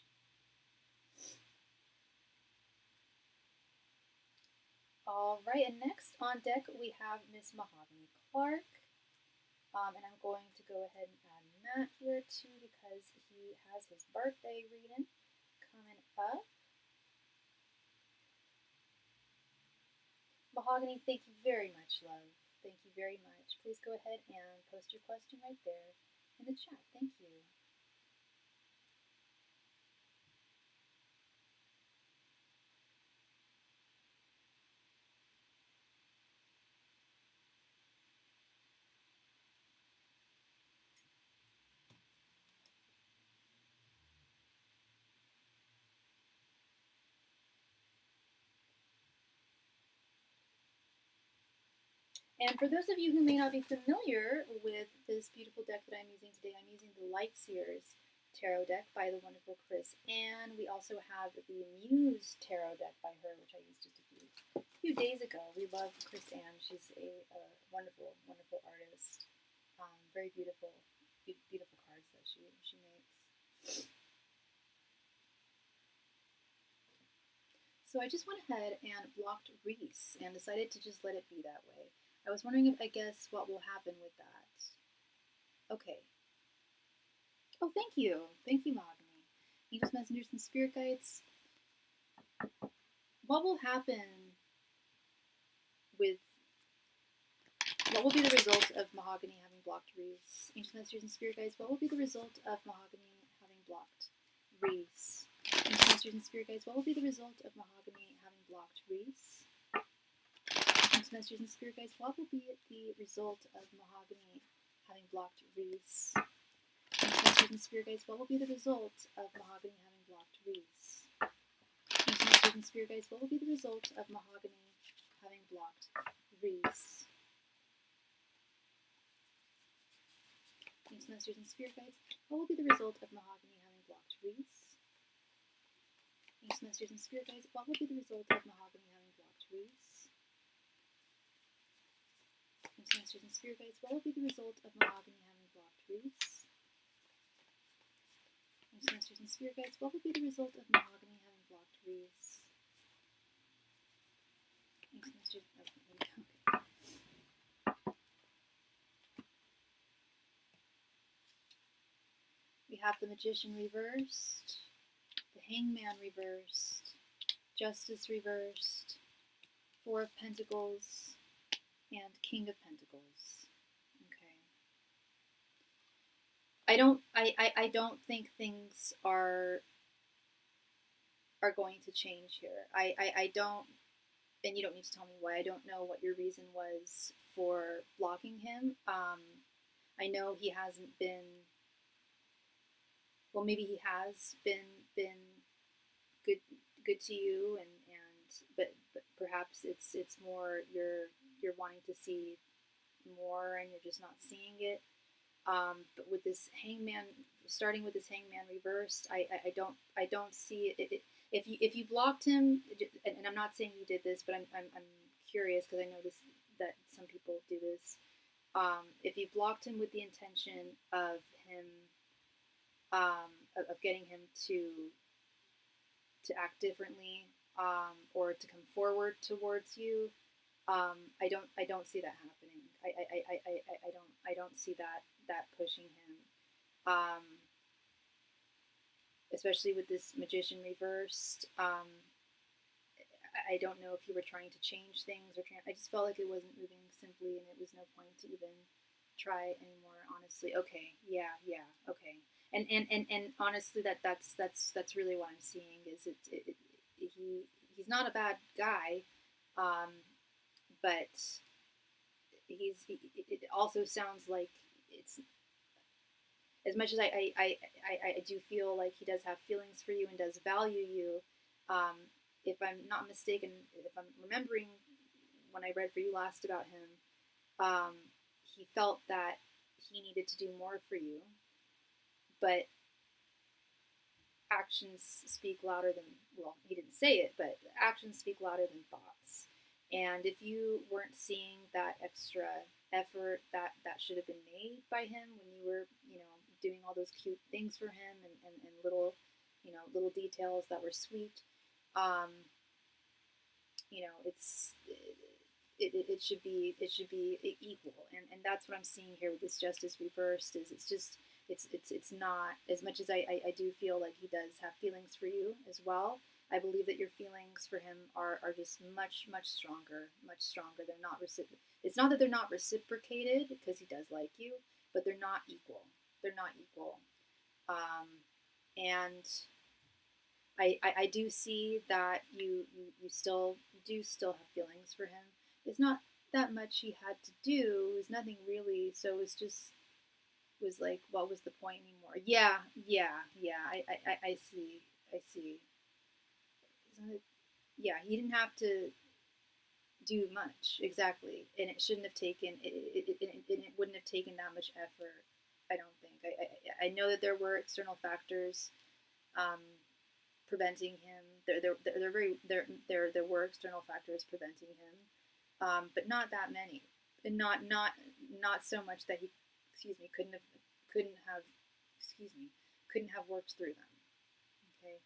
S1: All right, and next on deck we have Miss Mahogany Clark. And I'm going to go ahead and add Matt here too, because he has his birthday reading coming up. Mahogany, thank you very much, love. Thank you very much. Please go ahead and post your question right there in the chat. Thank you. And for those of you who may not be familiar with this beautiful deck that I'm using today, I'm using the Light Seers Tarot deck by the wonderful Chris Ann. We also have the Muse Tarot deck by her, which I used just a few days ago. We love Chris Ann. She's a wonderful, wonderful artist. Very beautiful, beautiful cards that she makes. So I just went ahead and blocked Reese and decided to just let it be that way. I was wondering if I guess what will happen with that. Okay. Oh, thank you. Thank you, Mahogany. Angels, messengers, and spirit guides. What will happen what will be the result of Mahogany having blocked Reese? Angels, messengers, and spirit guides, what will be the result of Mahogany having blocked Reese? Angels, Masters and Spirit Guides, what will be the result of Mahogany having blocked Reese? Masters and Spirit Guides, what will be the result of Mahogany having blocked Reese? Masters and Spirit Guides, what will be the result of Mahogany having blocked Reese? Masters and Spirit Guides, what will be the result of Mahogany having blocked Reese? Masters and Spirit Guides, what will be the result of Mahogany having blocked Reese? Masters and Spirit Guides, what will be the result of Mahogany having blocked Reese? Masters and Spirit Guides, what will be the result of Mahogany having blocked Reese? Masters and Spirit Guides, what will be the result of Mahogany having blocked Reese? Masters, okay. We have the Magician reversed, the Hangman reversed, Justice reversed, Four of Pentacles, and King of Pentacles. Okay. I don't think things are going to change here. I don't, and you don't need to tell me why. I don't know what your reason was for blocking him. I know he hasn't been, well, maybe he has been good to you, but perhaps it's more you're wanting to see more and you're just not seeing it. But with this Hangman, starting with this Hangman reversed, I don't see it. If you blocked him, and I'm not saying you did this, but I'm curious because I know that some people do this. If you blocked him with the intention of him, of getting him to act differently, or to come forward towards you, I don't see that happening. I don't see that pushing him. Especially with this Magician reversed. I don't know if you were trying to change things or I just felt like it wasn't moving simply, and it was no point to even try anymore. Honestly, okay, yeah, okay, and honestly, that's really what I'm seeing is he's not a bad guy, but it also sounds like it's, as much as I do feel like he does have feelings for you and does value you. If I'm not mistaken, if I'm remembering when I read for you last about him, he felt that he needed to do more for you, but actions speak louder than, well, he didn't say it, but actions speak louder than thoughts. And if you weren't seeing that extra effort that should have been made by him when you were, doing all those cute things for him and little, little details that were sweet, it should be equal, and that's what I'm seeing here with this Justice reversed. Is it's not, as much as I do feel like he does have feelings for you as well. I believe that your feelings for him are just much stronger. They're not it's not that they're not reciprocated, because he does like you, but they're not equal. And I do see that you still have feelings for him. It's not that much he had to do. It was nothing really. So it was like, what was the point anymore? Yeah. I see. Yeah, he didn't have to do much, exactly, and it shouldn't have taken it wouldn't have taken that much effort. I don't think. I know that there were external factors preventing him. There were external factors preventing him, but not that many, and not so much that he, couldn't have worked through them. Okay,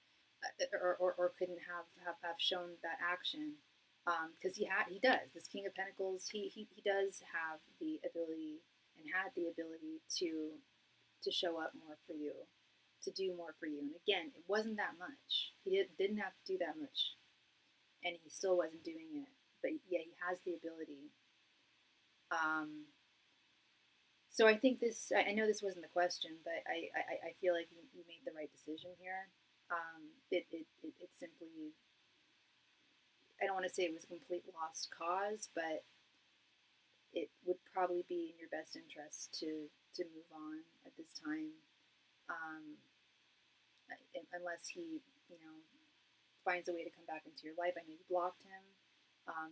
S1: or couldn't have shown that action, because he does. This King of Pentacles, he does have the ability and had the ability to show up more for you, to do more for you. And again, it wasn't that much. He didn't have to do that much, and he still wasn't doing it. But yeah, he has the ability. So I think this, I know this wasn't the question, but I feel like you made the right decision here. It simply, I don't want to say it was a complete lost cause, but it would probably be in your best interest to move on at this time, um, unless he, you know, finds a way to come back into your life. I know you blocked him,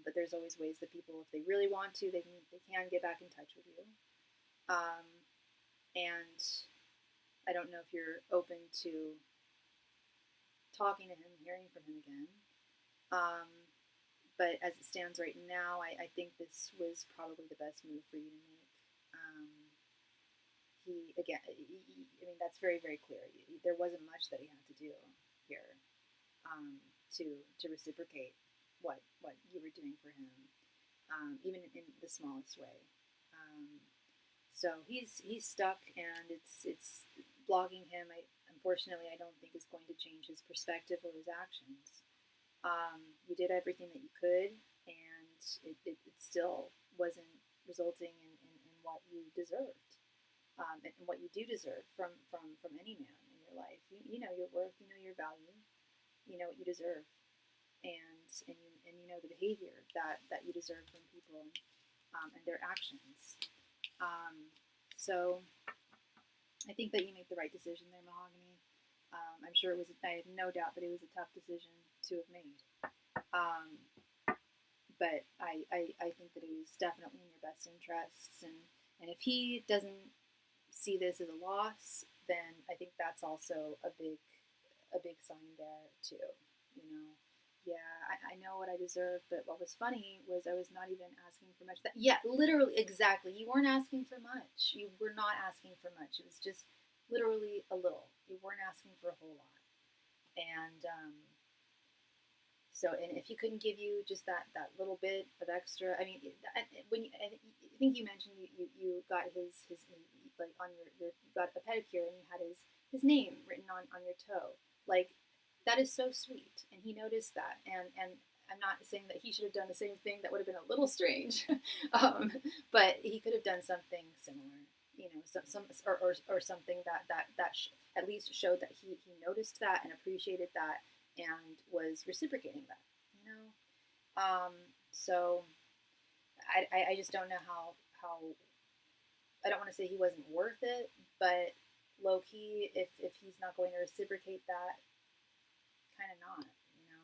S1: but there's always ways that people, if they really want to, they can get back in touch with you. And I don't know if you're open to talking to him, hearing from him again. But as it stands right now, I think this was probably the best move for you to make. He, again, I mean, that's very, very clear. There wasn't much that he had to do here, to reciprocate what you were doing for him, even in the smallest way. So he's stuck, and it's blocking him. Unfortunately, I don't think is going to change his perspective or his actions. You did everything that you could, and it still wasn't resulting in what you deserved, and what you do deserve from any man in your life. You know your worth, you know your value, you know what you deserve, and you know the behavior that you deserve from people, and their actions. So I think that you made the right decision there, Mahogany. I'm sure it was. I have no doubt that it was a tough decision to have made. But I think that it was definitely in your best interests, and if he doesn't see this as a loss, then I think that's also a big sign there too. You know, yeah, I know what I deserve, but what was funny was I was not even asking for much. Literally, exactly. You weren't asking for much. You were not asking for much. It was just literally a little. You weren't asking for a whole lot. And so, and if he couldn't give you just that little bit of extra, I mean, when I think you mentioned you got his like on your you got a pedicure and you had his name written on your toe, like that is so sweet, and he noticed that, and I'm not saying that he should have done the same thing. That would have been a little strange, but he could have done something similar, you know, or something that at least showed that he noticed that and appreciated that and was reciprocating that, you know. So I just don't know how I don't want to say he wasn't worth it, but low key, if he's not going to reciprocate that, kind of not, you know.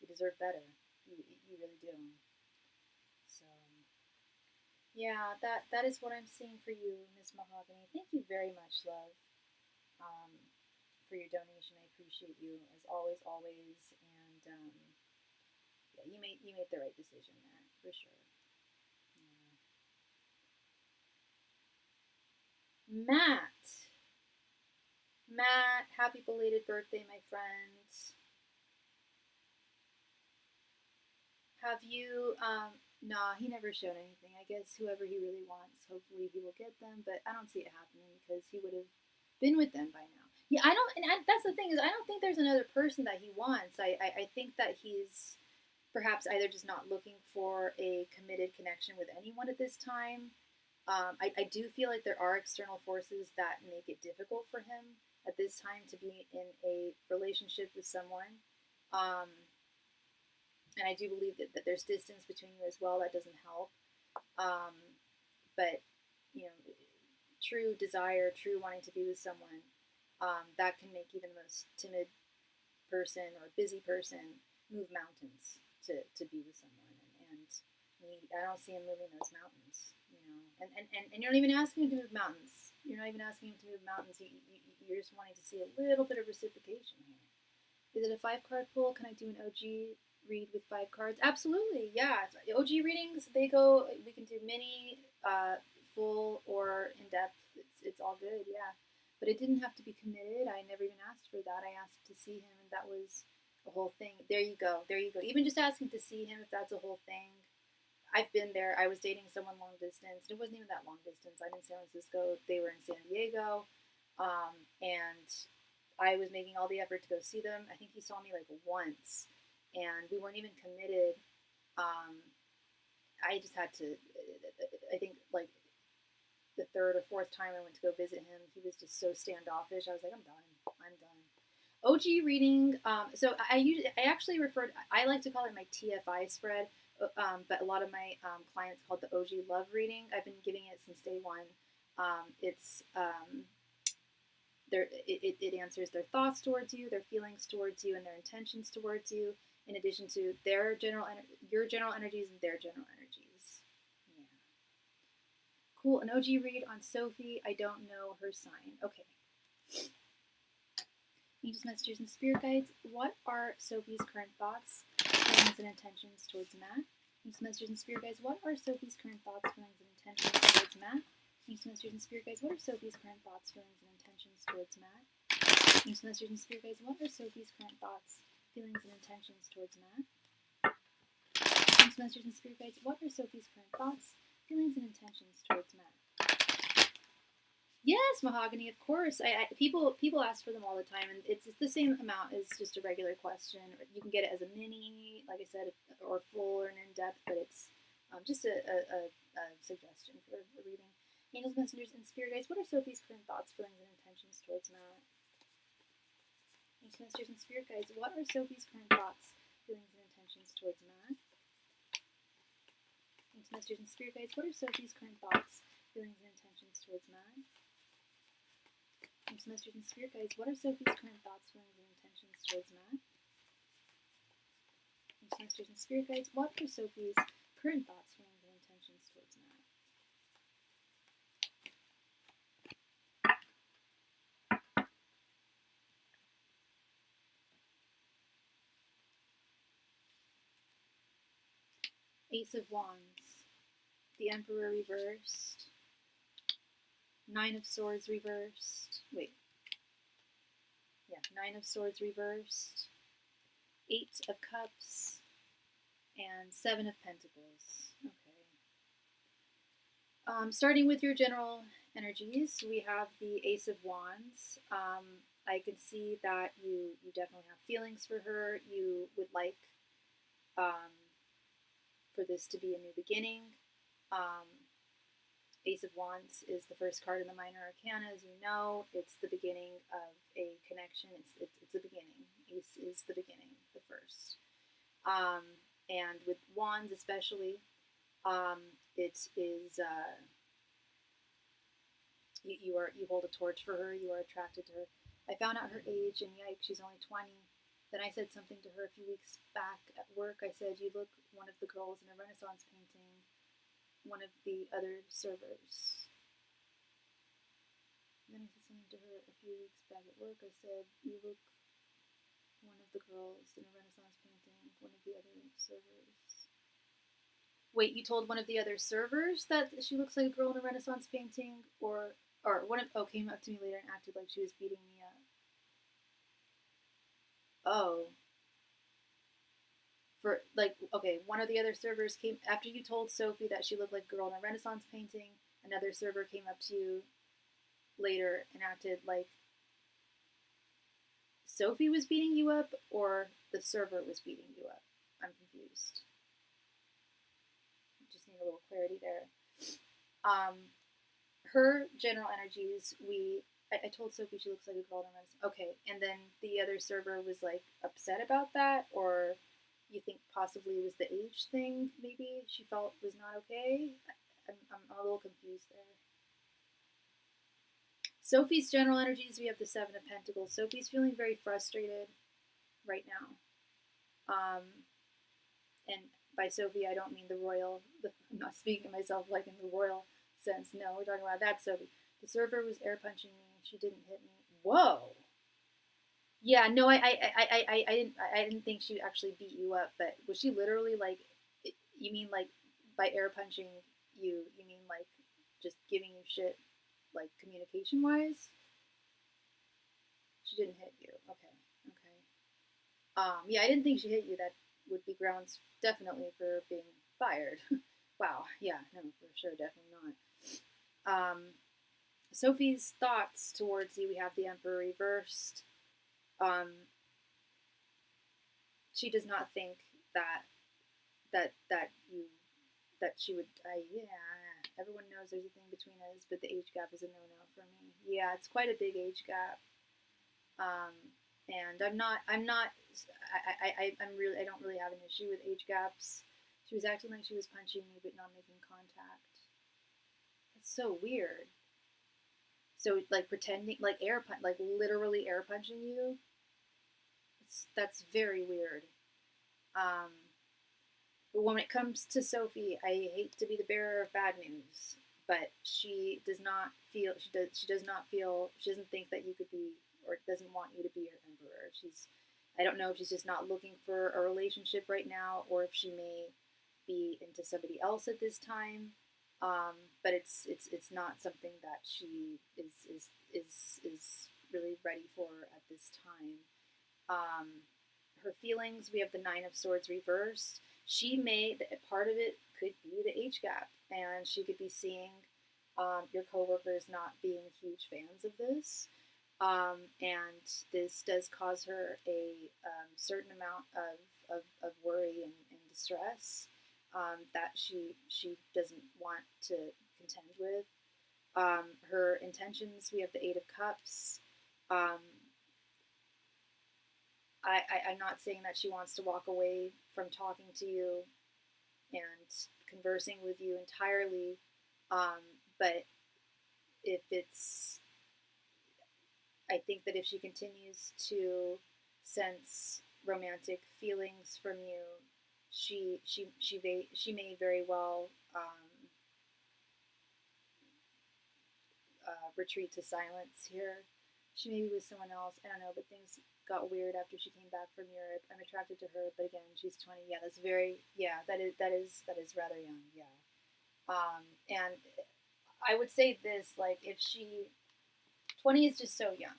S1: You deserve better. You really do. So yeah, that is what I'm seeing for you, Miss Mahogany. Thank you very much, love, um, for your donation. I appreciate you as always, always, and yeah, you made the right decision there for sure. Yeah. Matt, happy belated birthday, my friend. Have you? Nah, he never showed anything. I guess whoever he really wants, hopefully he will get them. But I don't see it happening because he would have been with them by now. Yeah, I don't. And that's the thing is, I don't think there's another person that he wants. I think that he's perhaps either just not looking for a committed connection with anyone at this time. I do feel like there are external forces that make it difficult for him at this time to be in a relationship with someone. Um, and I do believe that there's distance between you as well. That doesn't help. Um, but, you know, true desire, true wanting to be with someone, that can make even the most timid person or busy person move mountains to be with someone. And I don't see him moving those mountains, you know. And you're not even asking him to move mountains. You're not even asking him to move mountains. You're just wanting to see a little bit of reciprocation here. Is it a 5-card pull? Can I do an OG read with 5 cards? Absolutely, yeah. OG readings, they go, we can do mini, full, or in depth. It's all good, yeah. But it didn't have to be committed. I never even asked for that. I asked to see him, and that was a whole thing. There you go. There you go. Even just asking to see him, if that's a whole thing. I've been there. I was dating someone long distance. It wasn't even that long distance. I'm in San Francisco. They were in San Diego. And I was making all the effort to go see them. I think he saw me like once, and we weren't even committed. I just had to, I think like the 3rd or 4th time I went to go visit him, he was just so standoffish. I was like, I'm done. I'm done. OG reading. So I actually I like to call it my TFI spread, but a lot of my clients call it the OG love reading. I've been giving it since day one. It's it answers their thoughts towards you, their feelings towards you, and their intentions towards you, in addition to your general energies and their general energies. Yeah. Cool. An OG read on Sophie. I don't know her sign. Okay. Angels, messages, and spirit guides. What are Sophie's current thoughts, feelings, and intentions towards Matt? Angels, messages, and spirit guides. What are Sophie's current thoughts, feelings, and intentions towards Matt? Angels, messages, and spirit guides. What are Sophie's current thoughts, feelings, and intentions towards Matt? Angels, messages, and spirit guides. What are Sophie's current thoughts, feelings, and intentions towards Matt? Angels, messages, and spirit guides. What are Sophie's current thoughts, feelings, and intentions towards Matt? Yes, mahogany, of course. People ask for them all the time, and it's the same amount as just a regular question. You can get it as a mini, like I said, or full or an in-depth, but it's just a suggestion for a reading. Angels, messengers, and spirit guides. What are Sophie's current thoughts, feelings, and intentions towards Matt? Angels, messengers, and spirit guides. What are Sophie's current thoughts, feelings, and intentions towards Matt? Angels, messengers, and spirit guides. What are Sophie's current thoughts, feelings, and intentions towards Matt? Angels, messengers, and spirit guides. What are Sophie's current thoughts, feelings, and intentions towards Matt? Angels, messengers, and spirit guides. What are Sophie's current thoughts, feelings, and intentions towards Matt? Ace of Wands, the Emperor reversed, Nine of Swords reversed. Nine of Swords reversed, Eight of Cups, and Seven of Pentacles. Okay. Starting with your general energies, we have the Ace of Wands. I can see that you definitely have feelings for her. You would like for this to be a new beginning. Ace of Wands is the first card in the Minor Arcana, as you know. It's the beginning of a connection. It's the beginning. Ace is the beginning, the first. And with Wands especially, it is you hold a torch for her. You are attracted to her. I found out her age, and yikes, she's only 20. Then I said something to her a few weeks back at work. I said, "You look one of the girls in a Renaissance painting." One of the other servers. And then I said something to her a few weeks back at work. I said, "You look one of the girls in a Renaissance painting, one of the other servers." Wait, you told one of the other servers that she looks like a girl in a Renaissance painting, or came up to me later and acted like she was beating me up. Oh. One of the other servers came after you told Sophie that she looked like a girl in a Renaissance painting. Another server came up to you later and acted like Sophie was beating you up, or the server was beating you up. I'm confused. Just need a little clarity there. Her general energies, I told Sophie she looks like a girl in a Renaissance. Okay, and then the other server was like upset about that, or you think possibly it was the age thing, maybe she felt was not okay? I'm a little confused there. Sophie's general energies, we have the Seven of Pentacles. Sophie's feeling very frustrated right now. And by Sophie, I don't mean the royal, I'm not speaking to myself like in the royal sense. No, we're talking about that Sophie. The server was air punching me. She didn't hit me. Whoa. Yeah, no, I didn't think she actually beat you up, but was she literally like? You mean like by air punching you? You mean like just giving you shit, like communication wise? She didn't hit you. Okay. Yeah, I didn't think she hit you. That would be grounds definitely for being fired. Wow. Yeah. No, for sure, definitely not. Sophie's thoughts towards you. We have the Emperor reversed. She does not think that she would. Yeah, everyone knows there's a thing between us, but the age gap is a no-no for me. Yeah, it's quite a big age gap. And I'm really, I don't really have an issue with age gaps. She was acting like she was punching me, but not making contact. It's so weird. So like pretending, like like literally air punching you. That's very weird. Um, but when it comes to Sophie, I hate to be the bearer of bad news, but she does not feel she does not feel she doesn't think that you could be or doesn't want you to be her emperor. I don't know if she's just not looking for a relationship right now, or if she may be into somebody else at this time. But it's not something that she is really ready for at this time. Um, Her feelings, we have the Nine of Swords reversed. She may, part of it could be the age gap, and she could be seeing your coworkers not being huge fans of this. And this does cause her a certain amount of worry and distress that she doesn't want to contend with. Her intentions, we have the Eight of Cups. Um, I'm not saying that she wants to walk away from talking to you and conversing with you entirely, but if it's, I think that if she continues to sense romantic feelings from you, she may very well retreat to silence here. She may be with someone else. I don't know, but things got weird after she came back from Europe. I'm attracted to her, but again, she's 20. Yeah, that's very, yeah, that is rather young. Yeah, and I would say this, like, if she 20 is just so young.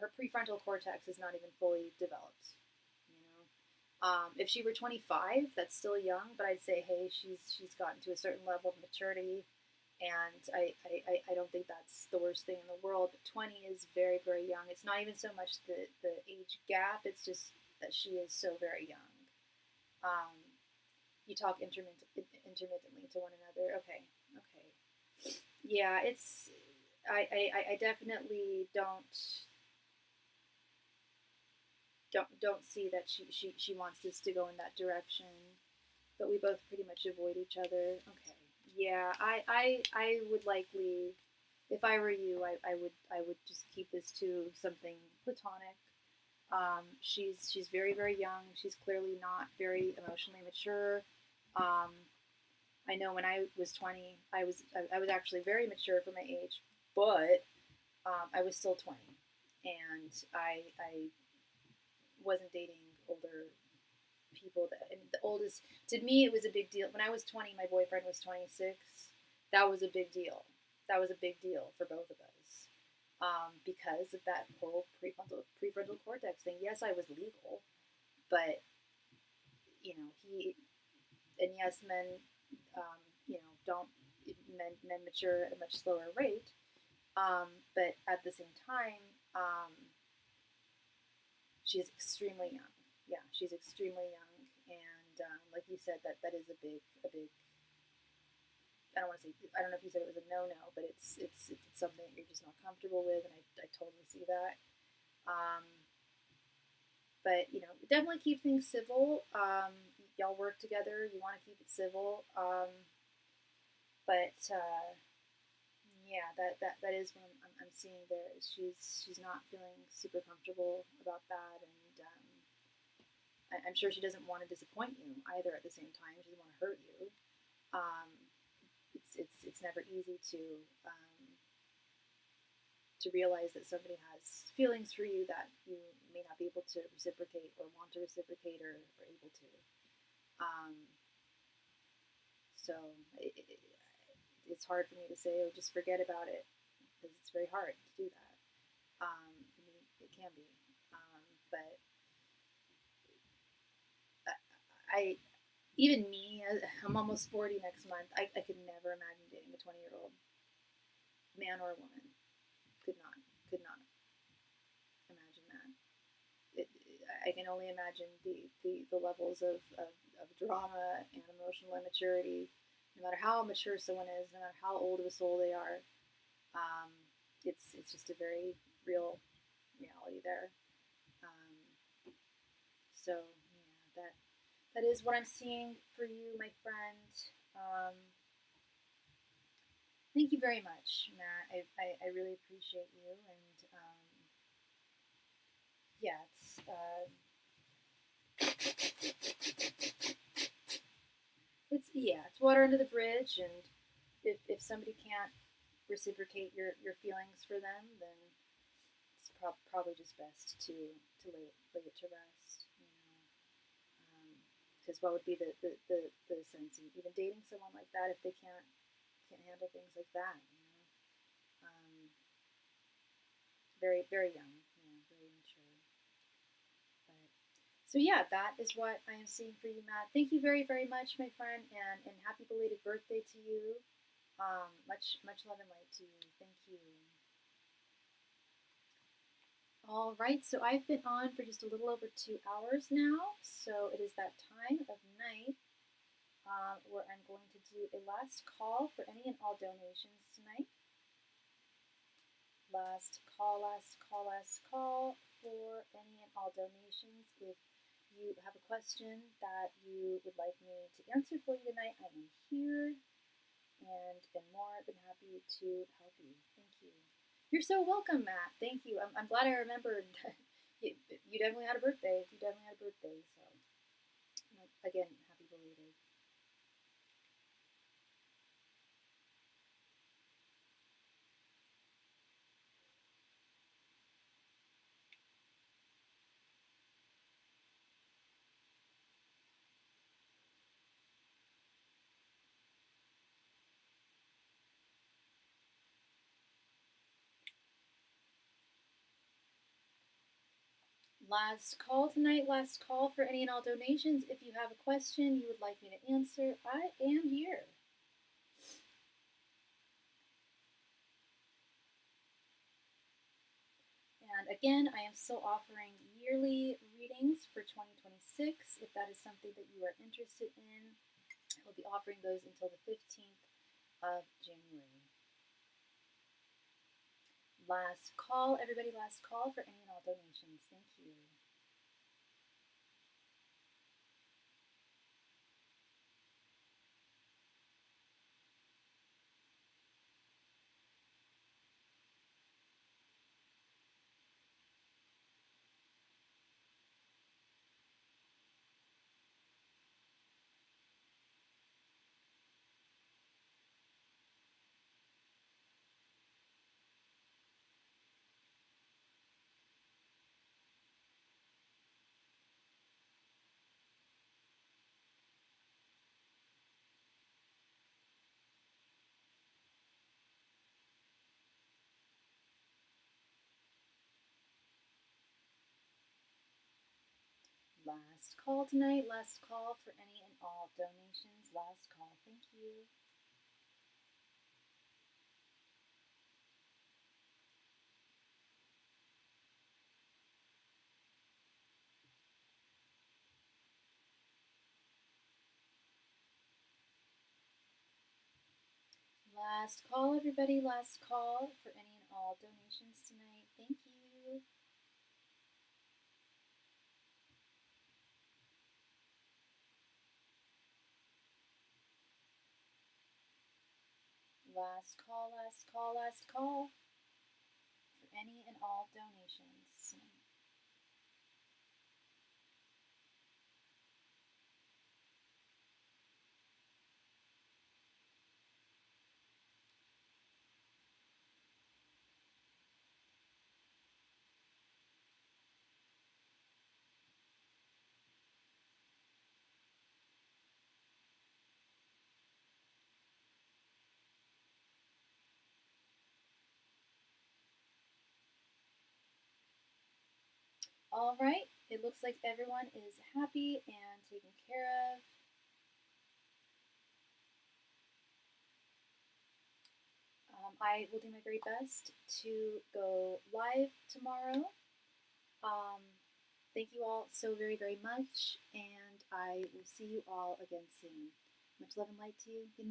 S1: Her prefrontal cortex is not even fully developed. You know, if she were 25, that's still young, but I'd say, hey, she's gotten to a certain level of maturity, and I don't think that's the worst thing in the world. But 20 is very, very young. It's not even so much the age gap; it's just that she is so very young. Um, you talk intermittently to one another. Okay, okay, yeah. I definitely don't see that she wants this to go in that direction. But we both pretty much avoid each other. Okay. Yeah, I would likely, if I were you, I would just keep this to something platonic. She's very, very young. She's clearly not very emotionally mature. Um, I know when I was 20, I was actually very mature for my age, but I was still 20, and I wasn't dating older people. That, I mean, the oldest, to me, it was a big deal. When I was 20, my boyfriend was 26. That was a big deal. That was a big deal for both of us because of that whole prefrontal cortex thing. Yes, I was legal, but he, and yes, men, don't, men mature at a much slower rate. But at the same time, she is extremely young. Yeah, she's extremely young, and like you said, that is a big. I don't want to say. I don't know if you said it was a no-no, but it's something that you're just not comfortable with, and I totally see that. Um, but definitely keep things civil. Y'all work together. You want to keep it civil. But yeah, that is what I'm seeing there. She's not feeling super comfortable about that, and I'm sure she doesn't want to disappoint you either. At the same time, she doesn't want to hurt you. Um, it's never easy to realize that somebody has feelings for you that you may not be able to reciprocate or want to reciprocate or able to. Um, so it's hard for me to say, oh, just forget about it, because it's very hard to do that. I mean, it can be, but I even me, I'm almost 40 next month. I could never imagine dating a 20-year-old man or woman. Could not imagine that. I can only imagine the levels of drama and emotional immaturity. No matter how mature someone is, no matter how old of a soul they are, um, it's just a very real reality there. So yeah, that is what I'm seeing for you, my friend. Thank you very much, Matt. I really appreciate you, and yeah, it's water under the bridge, and if somebody can't reciprocate your feelings for them, then it's probably just best to lay it to rest, because what would be the sense in even dating someone like that if they can't handle things like that, very very young, very immature. But so yeah, that is what I am seeing for you, Matt. Thank you very very much, my friend, and happy belated birthday to you. Much love and light to you. Thank you. All right, so I've been on for just a little over 2 hours now, so it is that time of night where I'm going to do a last call for any and all donations tonight. Last call, last call, last call for any and all donations. If you have a question that you would like me to answer for you tonight, I am here and more than happy to help you. Thank you. You're so welcome, Matt. Thank you. I'm glad I remembered. You definitely had a birthday. You definitely had a birthday. So, again, happy belated. Last call tonight, last call for any and all donations. If you have a question you would like me to answer, I am here. And again, I am still offering yearly readings for 2026. If that is something that you are interested in, I will be offering those until the 15th of January. Last call, everybody, last call for any and all donations. Thank you. Last call tonight, last call for any and all donations. Last call, thank you. Last call, everybody, last call for any and all donations tonight. Thank you. Last call, last call, last call for any and all donations. All right, it looks like everyone is happy and taken care of. I will do my very best to go live tomorrow. Thank you all so very, very much, and I will see you all again soon. Much love and light to you. Good night.